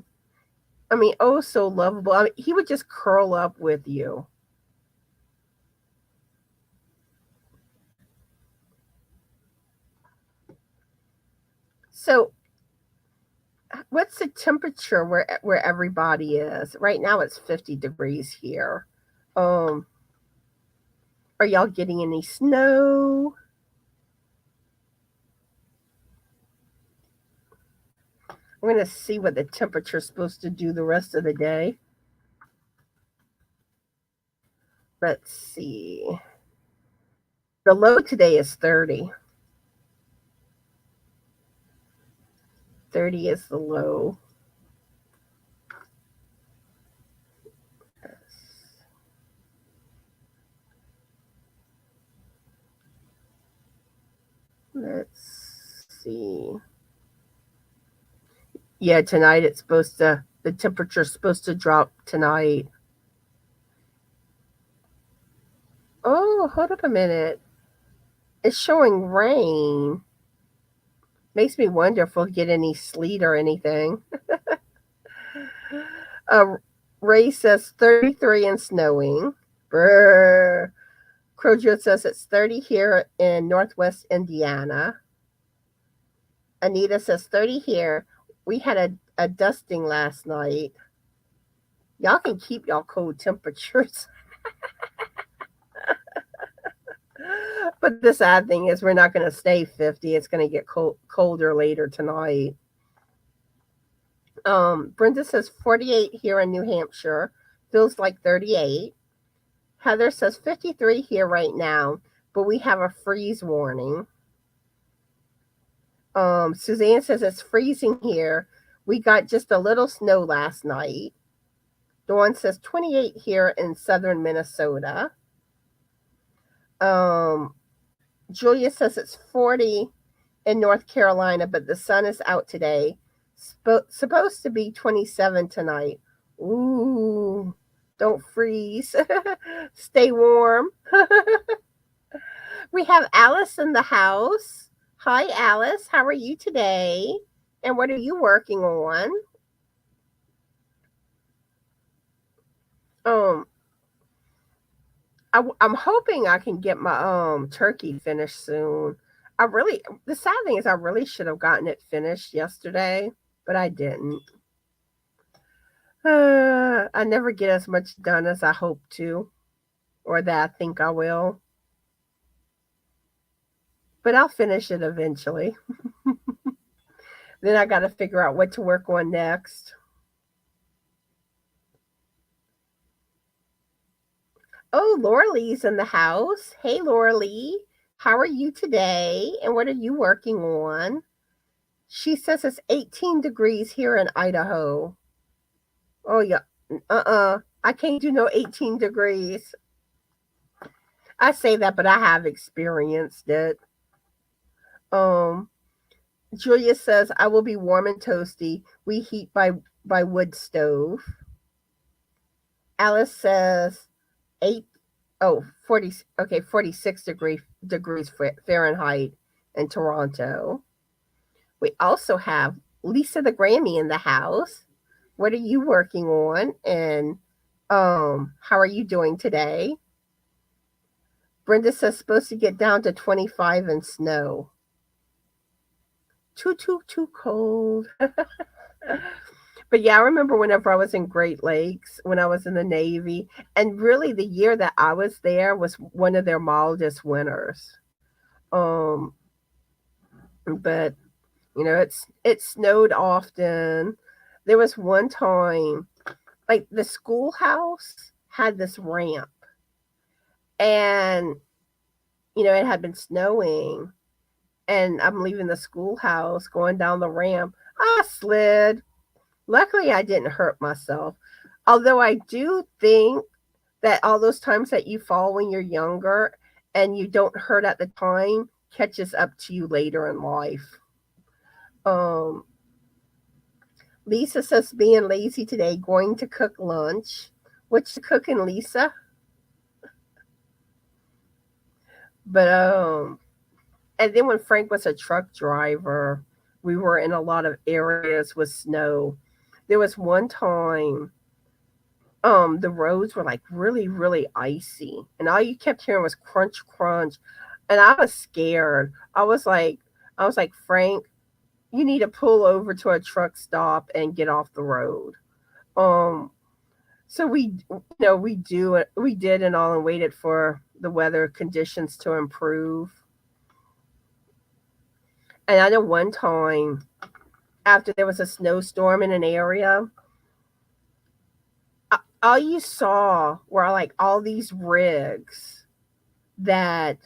I mean, oh, so lovable. I mean, he would just curl up with you. So, what's the temperature where everybody is? Right now it's 50 degrees here. Um, are y'all getting any snow? I'm going to see what the temperature's supposed to do the rest of the day. Let's see. The low today is 30. 30 is the low. Let's see. Yeah, tonight the temperature's supposed to drop tonight. Oh, hold up a minute. It's showing rain. Makes me wonder if we'll get any sleet or anything. Uh, Ray says 33 and snowing. Brr. Crojo says it's 30 here in Northwest Indiana. Anita says 30 here. We had a dusting last night. Y'all can keep y'all cold temperatures. But the sad thing is we're not going to stay 50. It's going to get colder later tonight. Brenda says 48 here in New Hampshire. Feels like 38. Heather says 53 here right now, but we have a freeze warning. Suzanne says it's freezing here. We got just a little snow last night. Dawn says 28 here in southern Minnesota. Julia says it's 40 in North Carolina, but the sun is out today. Supposed to be 27 tonight. Ooh, don't freeze. Stay warm. We have Alice in the house. Hi, Alice. How are you today? And what are you working on? Um, I'm hoping I can get my turkey finished soon. The sad thing is I really should have gotten it finished yesterday, but I didn't. I never get as much done as I hope to, or that I think I will. But I'll finish it eventually. Then I got to figure out what to work on next. Oh, Lorele's in the house. Hey, Lorele. How are you today? And what are you working on? She says it's 18 degrees here in Idaho. Oh, yeah. I can't do no 18 degrees. I say that, but I have experienced it. Um, Julia says, I will be warm and toasty. We heat by wood stove. Alice says, 8, oh, 40, okay, 46 degrees Fahrenheit in Toronto. We also have Lisa the Grammy in the house. What are you working on? And how are you doing today? Brenda says supposed to get down to 25 and snow. Too cold. But yeah, I remember whenever I was in Great Lakes, when I was in the Navy, and really the year that I was there was one of their mildest winters. Um, but it snowed often. There was one time, like the schoolhouse had this ramp, and it had been snowing, and I'm leaving the schoolhouse going down the ramp. I slid. Luckily, I didn't hurt myself. Although I do think that all those times that you fall when you're younger and you don't hurt at the time catches up to you later in life. Um, Lisa says being lazy today, going to cook lunch. What you cooking, Lisa? But and then when Frank was a truck driver, we were in a lot of areas with snow. There was one time the roads were like really, really icy, and all you kept hearing was crunch, crunch, and I was scared. I was like, Frank, you need to pull over to a truck stop and get off the road. Um, so we did and all, and waited for the weather conditions to improve. And I know one time after there was a snowstorm in an area, all you saw were like all these rigs that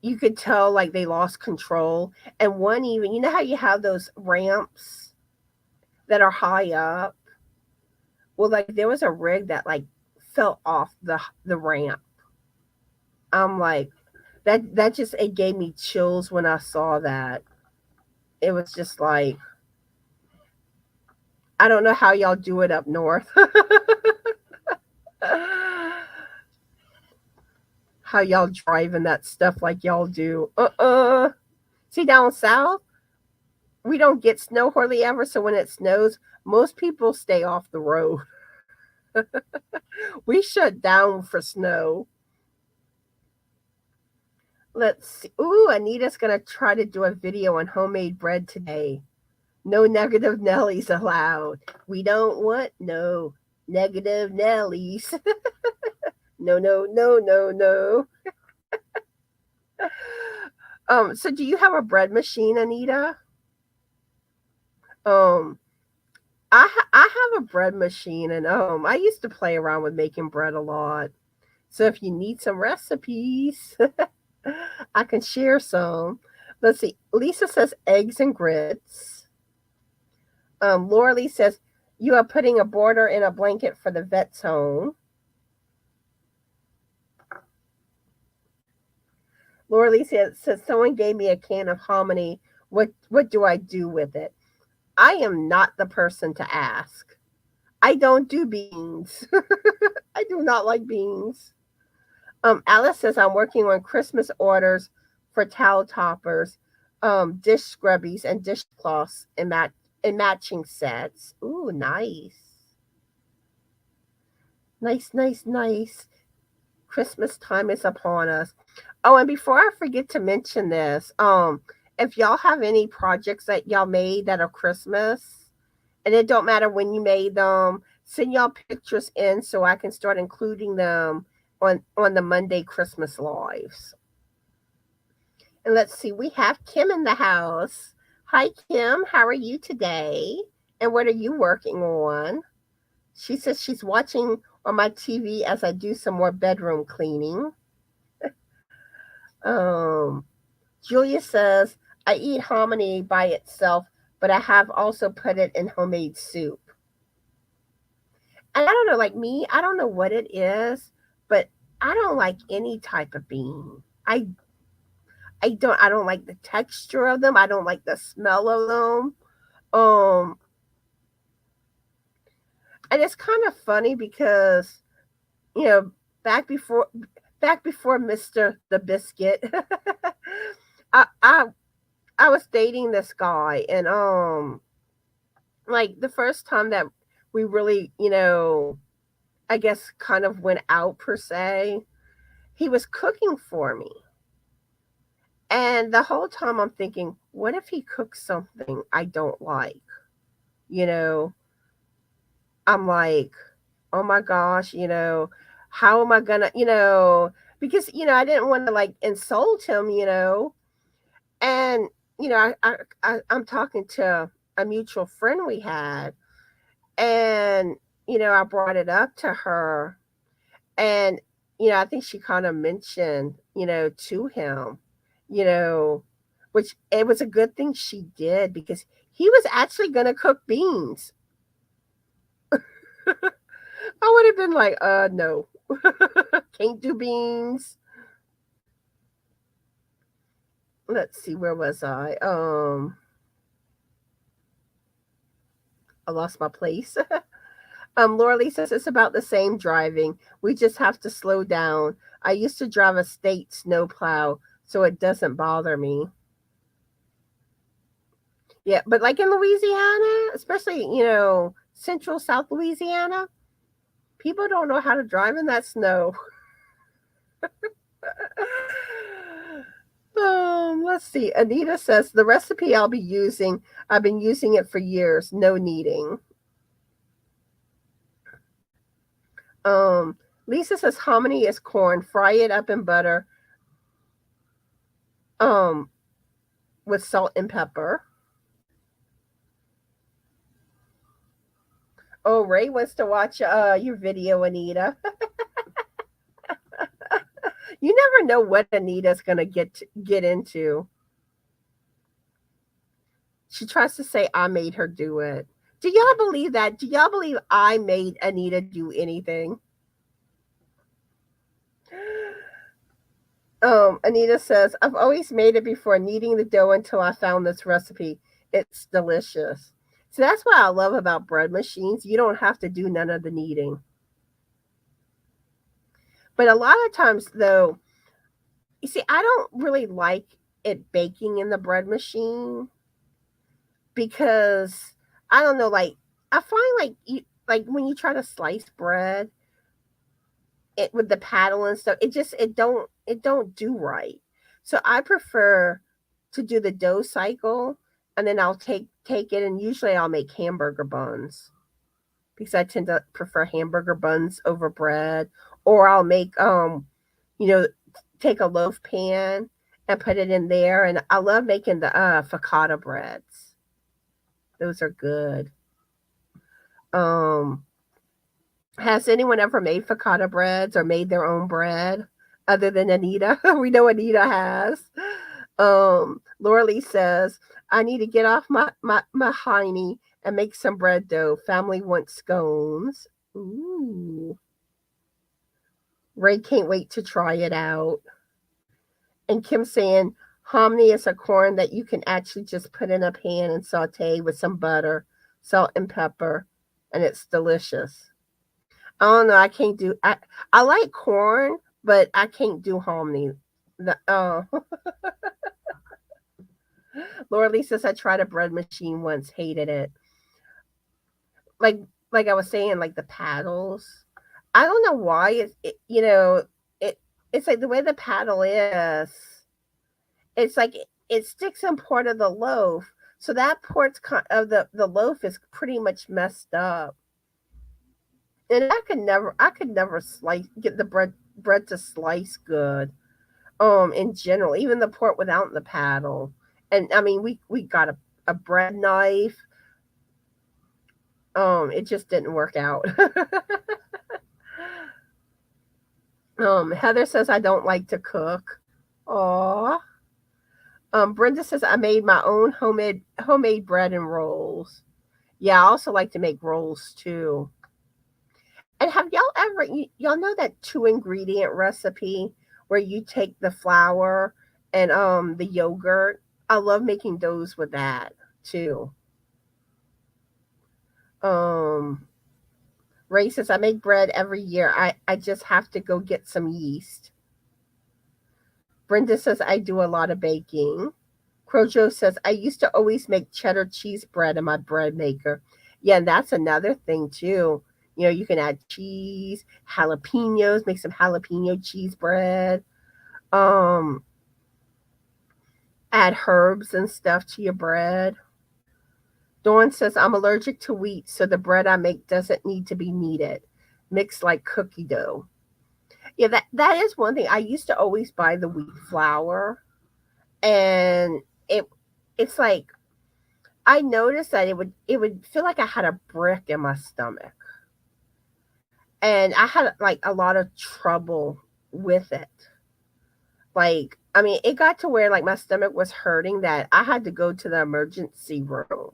you could tell like they lost control. And one, even, you know how you have those ramps that are high up? Well, like there was a rig that like fell off the ramp. I'm like, that just, it gave me chills when I saw that. It was just like, I don't know how y'all do it up north. How y'all driving that stuff like y'all do. See, down south, we don't get snow hardly ever. So when it snows, most people stay off the road. We shut down for snow. Let's see. Ooh, Anita's going to try to do a video on homemade bread today. No negative Nellies allowed. We don't want no negative Nellies. No, no, no, no, no. So do you have a bread machine, Anita? Um, I have a bread machine, and I used to play around with making bread a lot. So if you need some recipes, I can share some. Let's see. Lisa says eggs and grits. Laura Lee says you are putting a border in a blanket for the vet's home. Laura Lee says someone gave me a can of hominy. What do I do with it? I am not the person to ask. I don't do beans. I do not like beans. Alice says I'm working on Christmas orders for towel toppers, dish scrubbies, and dishcloths in matching sets. Ooh, nice. Nice, nice, nice. Christmas time is upon us. Oh, and before I forget to mention this, if y'all have any projects that y'all made that are Christmas, and it don't matter when you made them, send y'all pictures in so I can start including them on the Monday Christmas lives. And let's see, we have Kim in the house. Hi, Kim. How are you today? And what are you working on? She says she's watching on my TV as I do some more bedroom cleaning. Julia says, I eat hominy by itself, but I have also put it in homemade soup. And I don't know, like me, I don't know what it is, but I don't like any type of bean. I don't like the texture of them. I don't like the smell of them. Um and it's kind of funny because, you know, back before Mr. the Biscuit, I, I I was dating this guy, and like the first time that we really, I guess kind of went out per se, he was cooking for me. And the whole time I'm thinking, what if he cooks something I don't like? You know, I'm like, oh my gosh, how am I gonna, because, I didn't want to like insult him, and, I'm talking to a mutual friend we had, and, I brought it up to her, and, I think she kind of mentioned, to him, you know, which it was a good thing she did because he was actually going to cook beans. I would have been like, no. Can't do beans. Let's see, where was I? I lost my place. Lorele says it's about the same driving. We just have to slow down. I used to drive a state snowplow, so it doesn't bother me. Yeah, but like in Louisiana, especially, central South Louisiana, people don't know how to drive in that snow. Let's see. Anita says the recipe I'll be using, I've been using it for years. No kneading. Um, Lisa says hominy is corn. Fry it up in butter. Um, with salt and pepper. Oh, Ray wants to watch your video, Anita. You never know what Anita's gonna get into. She tries to say I made her do it. Do y'all believe that? Do y'all believe I made Anita do anything? Anita says, I've always made it before kneading the dough until I found this recipe. It's delicious. So that's what I love about bread machines. You don't have to do none of the kneading. But a lot of times, though, you see, I don't really like it baking in the bread machine because I don't know, like I find like when you try to slice bread, it with the paddle and stuff, it don't do right. So I prefer to do the dough cycle, and then I'll take it, and usually I'll make hamburger buns because I tend to prefer hamburger buns over bread. Or I'll make you know, take a loaf pan and put it in there, and I love making the focaccia breads. Those are good. Um, has anyone ever made focaccia breads or made their own bread other than Anita? We know Anita has. Lorele says, I need to get off my hiney and make some bread dough. Family wants scones. Ooh. Ray can't wait to try it out. And Kim saying, hominy is a corn that you can actually just put in a pan and saute with some butter, salt, and pepper, and it's delicious. I don't know. I can't do. I like corn, but I can't do hominy. The Laura Lee says I tried a bread machine once, hated it. Like like I was saying, like the paddles. I don't know why it it's like the way the paddle is. It's like it sticks in part of the loaf, so that of the loaf is pretty much messed up. And I could never slice get the bread to slice good. In general, even the port without the paddle. And I mean, we got a bread knife. It just didn't work out. Heather says I don't like to cook. Aw. Brenda says I made my own homemade bread and rolls. Yeah, I also like to make rolls too. And have y'all ever y'all know that 2 ingredient recipe where you take the flour and the yogurt? I love making those with that too. Um Ray says I make bread every year. I just have to go get some yeast. Brenda says I do a lot of baking. Crojo says I used to always make cheddar cheese bread in my bread maker. Yeah, and that's another thing too. You can add cheese, jalapenos, make some jalapeno cheese bread. Um, add herbs and stuff to your bread. Dawn says I'm allergic to wheat, so the bread I make doesn't need to be kneaded. Mixed like cookie dough. Yeah, that is one thing. I used to always buy the wheat flour, and it's like I noticed that it would feel like I had a brick in my stomach. And I had like a lot of trouble with it. Like, I mean, it got to where like my stomach was hurting that I had to go to the emergency room.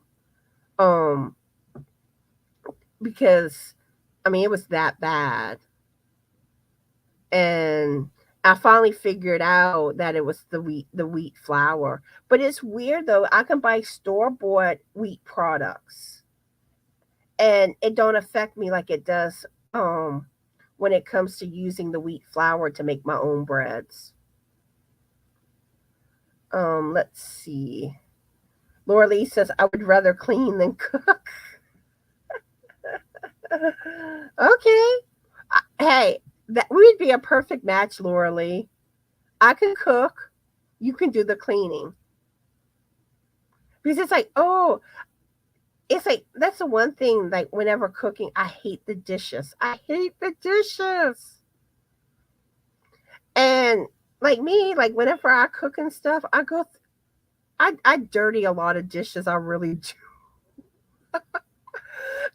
Um, because I mean, it was that bad. and I finally figured out that it was the wheat flour. But it's weird though. I can buy store-bought wheat products and it don't affect me like it does when it comes to using the wheat flour to make my own breads. Let's see. Laura Lee says I would rather clean than cook. Okay. Hey, that would be a perfect match, Laura Lee. I can cook, you can do the cleaning. Because it's like that's the one thing. Like whenever cooking, I hate the dishes. I hate the dishes. And like me, like whenever I cook and stuff, I dirty a lot of dishes. I really do.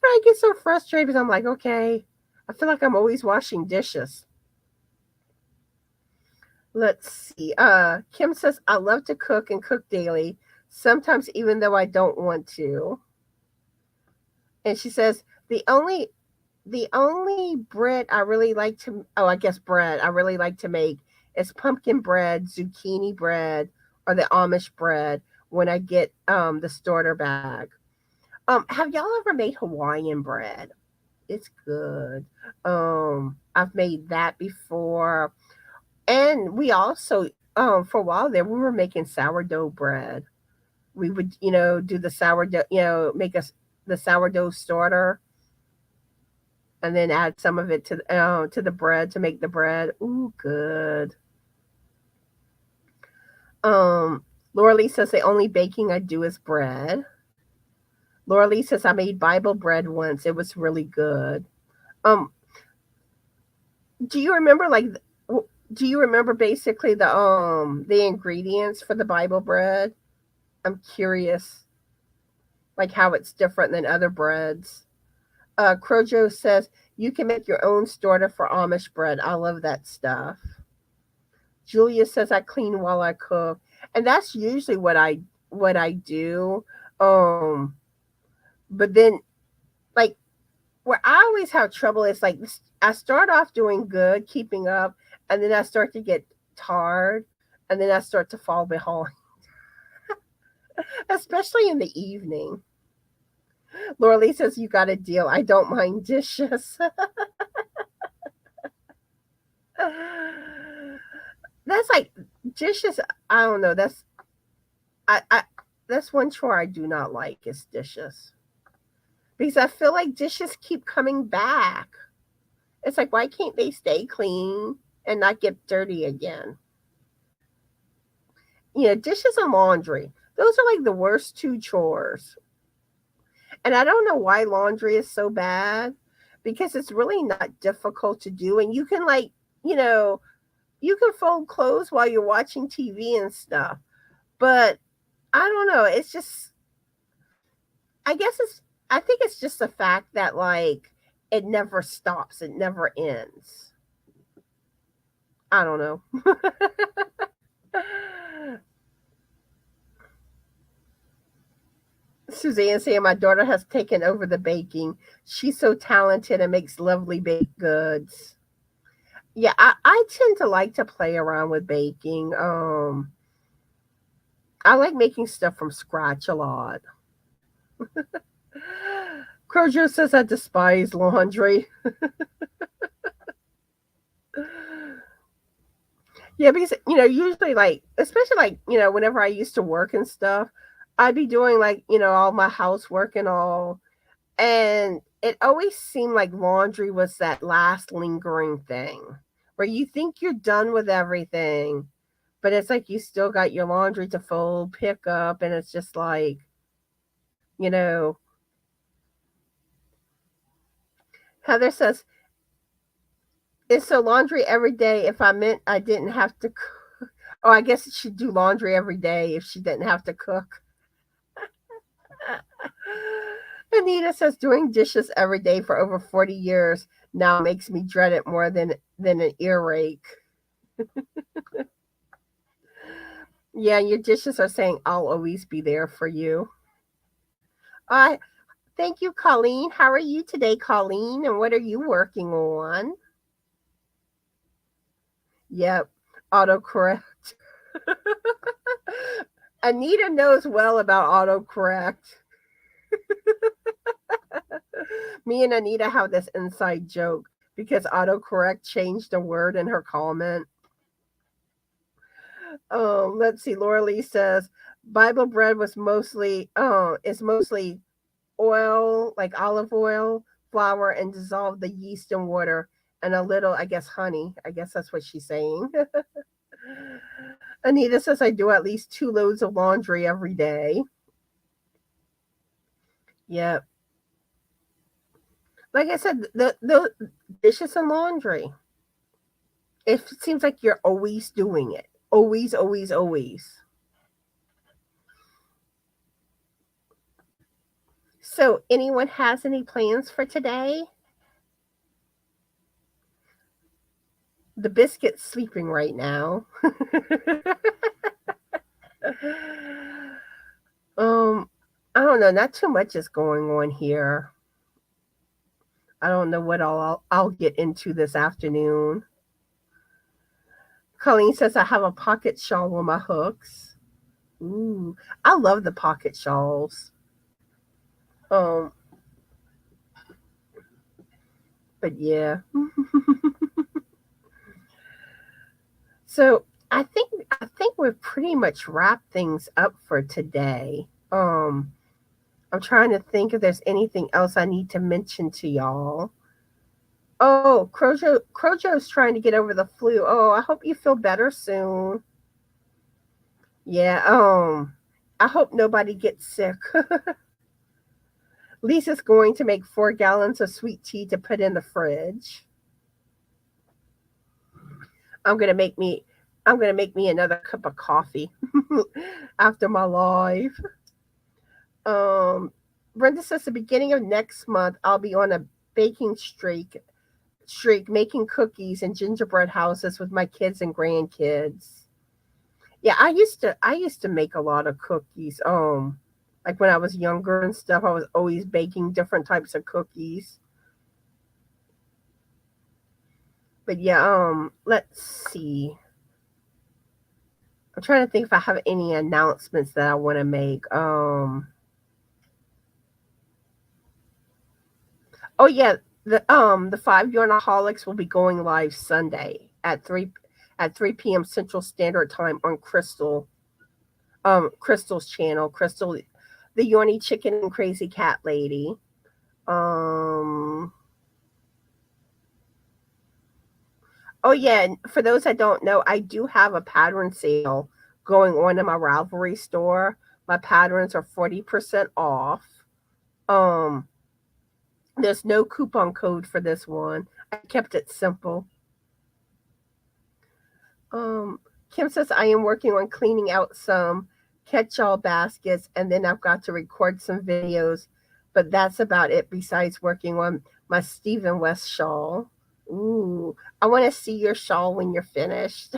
I get so frustrated because I'm like, okay, I feel like I'm always washing dishes. Let's see. Kim says I love to cook and cook daily, sometimes even though I don't want to. And she says the only bread I really like to I guess bread I really like to make is pumpkin bread, zucchini bread, or the Amish bread when I get the starter bag. Have y'all ever made Hawaiian bread? It's good. I've made that before. And we also for a while there we were making sourdough bread. We would, do the sourdough, make us the sourdough starter and then add some of it to the bread to make the bread. Ooh, good. Um, Laura Lee says the only baking I do is bread. Laura Lee says I made Bible bread once. It was really good. Um, do you remember do you remember basically the ingredients for the Bible bread? I'm curious, like how it's different than other breads. Crojo says you can make your own starter for Amish bread. I love that stuff. Julia says I clean while I cook, and that's usually what I do. Um, but then like where I always have trouble is like I start off doing good, keeping up, and then I start to get tired, and then I start to fall behind, especially in the evening. Laura Lee says you got a deal. I don't mind dishes. That's like dishes. I don't know. I that's one chore I do not like is dishes because I feel like dishes keep coming back. It's like why can't they stay clean and not get dirty again? Dishes and laundry. Those are like the worst two chores. And I don't know why laundry is so bad because it's really not difficult to do and you can you know, you can fold clothes while you're watching TV and stuff. But I don't know. It's just, I guess I think it's just the fact that like it never stops, it never ends. I don't know. Suzanne saying my daughter has taken over the baking. She's so talented and makes lovely baked goods. Yeah, I tend to like to play around with baking. I like making stuff from scratch a lot. Crojo says I despise laundry. Yeah, because usually like especially like, whenever I used to work and stuff, I'd be doing like, all my housework and all. And it always seemed like laundry was that last lingering thing where you think you're done with everything, but it's like you still got your laundry to fold, pick up, and it's just like, you know, Heather says, it's so laundry every day if I meant I didn't have to cook. Oh, I guess she'd do laundry every day if she didn't have to cook. Anita says doing dishes every day for over 40 years now makes me dread it more than an earache. Yeah, your dishes are saying I'll always be there for you. Uh, Thank you, Colleen. How are you today, Colleen? And what are you working on? Yep, autocorrect. Anita knows well about autocorrect. Me and Anita have this inside joke because autocorrect changed a word in her comment. Let's see. Laura Lee says Bible bread was mostly is mostly oil, like olive oil, flour, and dissolve the yeast in water and a little, I guess, honey. I guess that's what she's saying. Anita says I do at least 2 loads of laundry every day. Yep. Like I said, the dishes and laundry. It seems like you're always doing it. Always, always, always. So, anyone has any plans for today? The biscuit's sleeping right now. I don't know. Not too much is going on here. I don't know what I'll get into this afternoon. Colleen says I have a pocket shawl on my hooks. Ooh, I love the pocket shawls. But yeah. So I think we've pretty much wrapped things up for today. I'm trying to think if there's anything else I need to mention to y'all. Oh, Crojo's trying to get over the flu. Oh, I hope you feel better soon. Yeah, I hope nobody gets sick. Lisa's going to make 4 gallons of sweet tea to put in the fridge. I'm gonna make me another cup of coffee after my live. Brenda says the beginning of next month I'll be on a baking streak making cookies and gingerbread houses with my kids and grandkids. Yeah, I used to make a lot of cookies. Like when I was younger and stuff, I was always baking different types of cookies. But yeah, let's see. I'm trying to think if I have any announcements that I want to make. Oh yeah, the 5 Yarnaholics will be going live Sunday at 3 p.m. Central Standard Time on Crystal's channel, Crystal, the Yarny Chicken and Crazy Cat Lady. Oh yeah, for those that don't know, I do have a pattern sale going on in my Ravelry store. My patterns are 40% off. There's no coupon code for this one. I kept it simple. Kim says I am working on cleaning out some catch-all baskets, and then I've got to record some videos, but that's about it besides working on my Stephen West shawl. Ooh, I want to see your shawl when you're finished.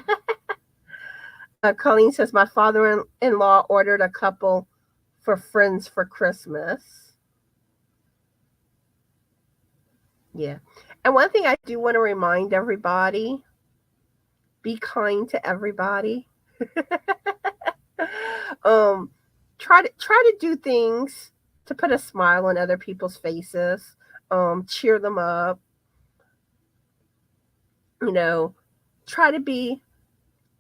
Colleen says my father-in-law ordered a couple for friends for Christmas. Yeah. And one thing I do want to remind everybody, be kind to everybody. Try to do things to put a smile on other people's faces. Cheer them up. Try to be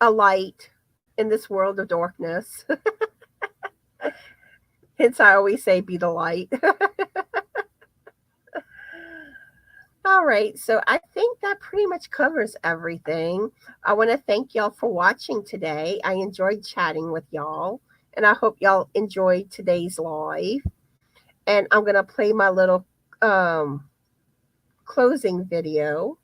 a light in this world of darkness. Hence, I always say, be the light. All right, so I think that pretty much covers everything. I want to thank y'all for watching today. I enjoyed chatting with y'all, and I hope y'all enjoyed today's live. And I'm going to play my little closing video.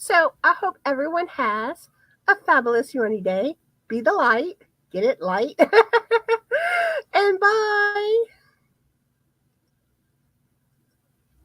So I hope everyone has a fabulous Yarny day. Be the light. Get it light. And bye.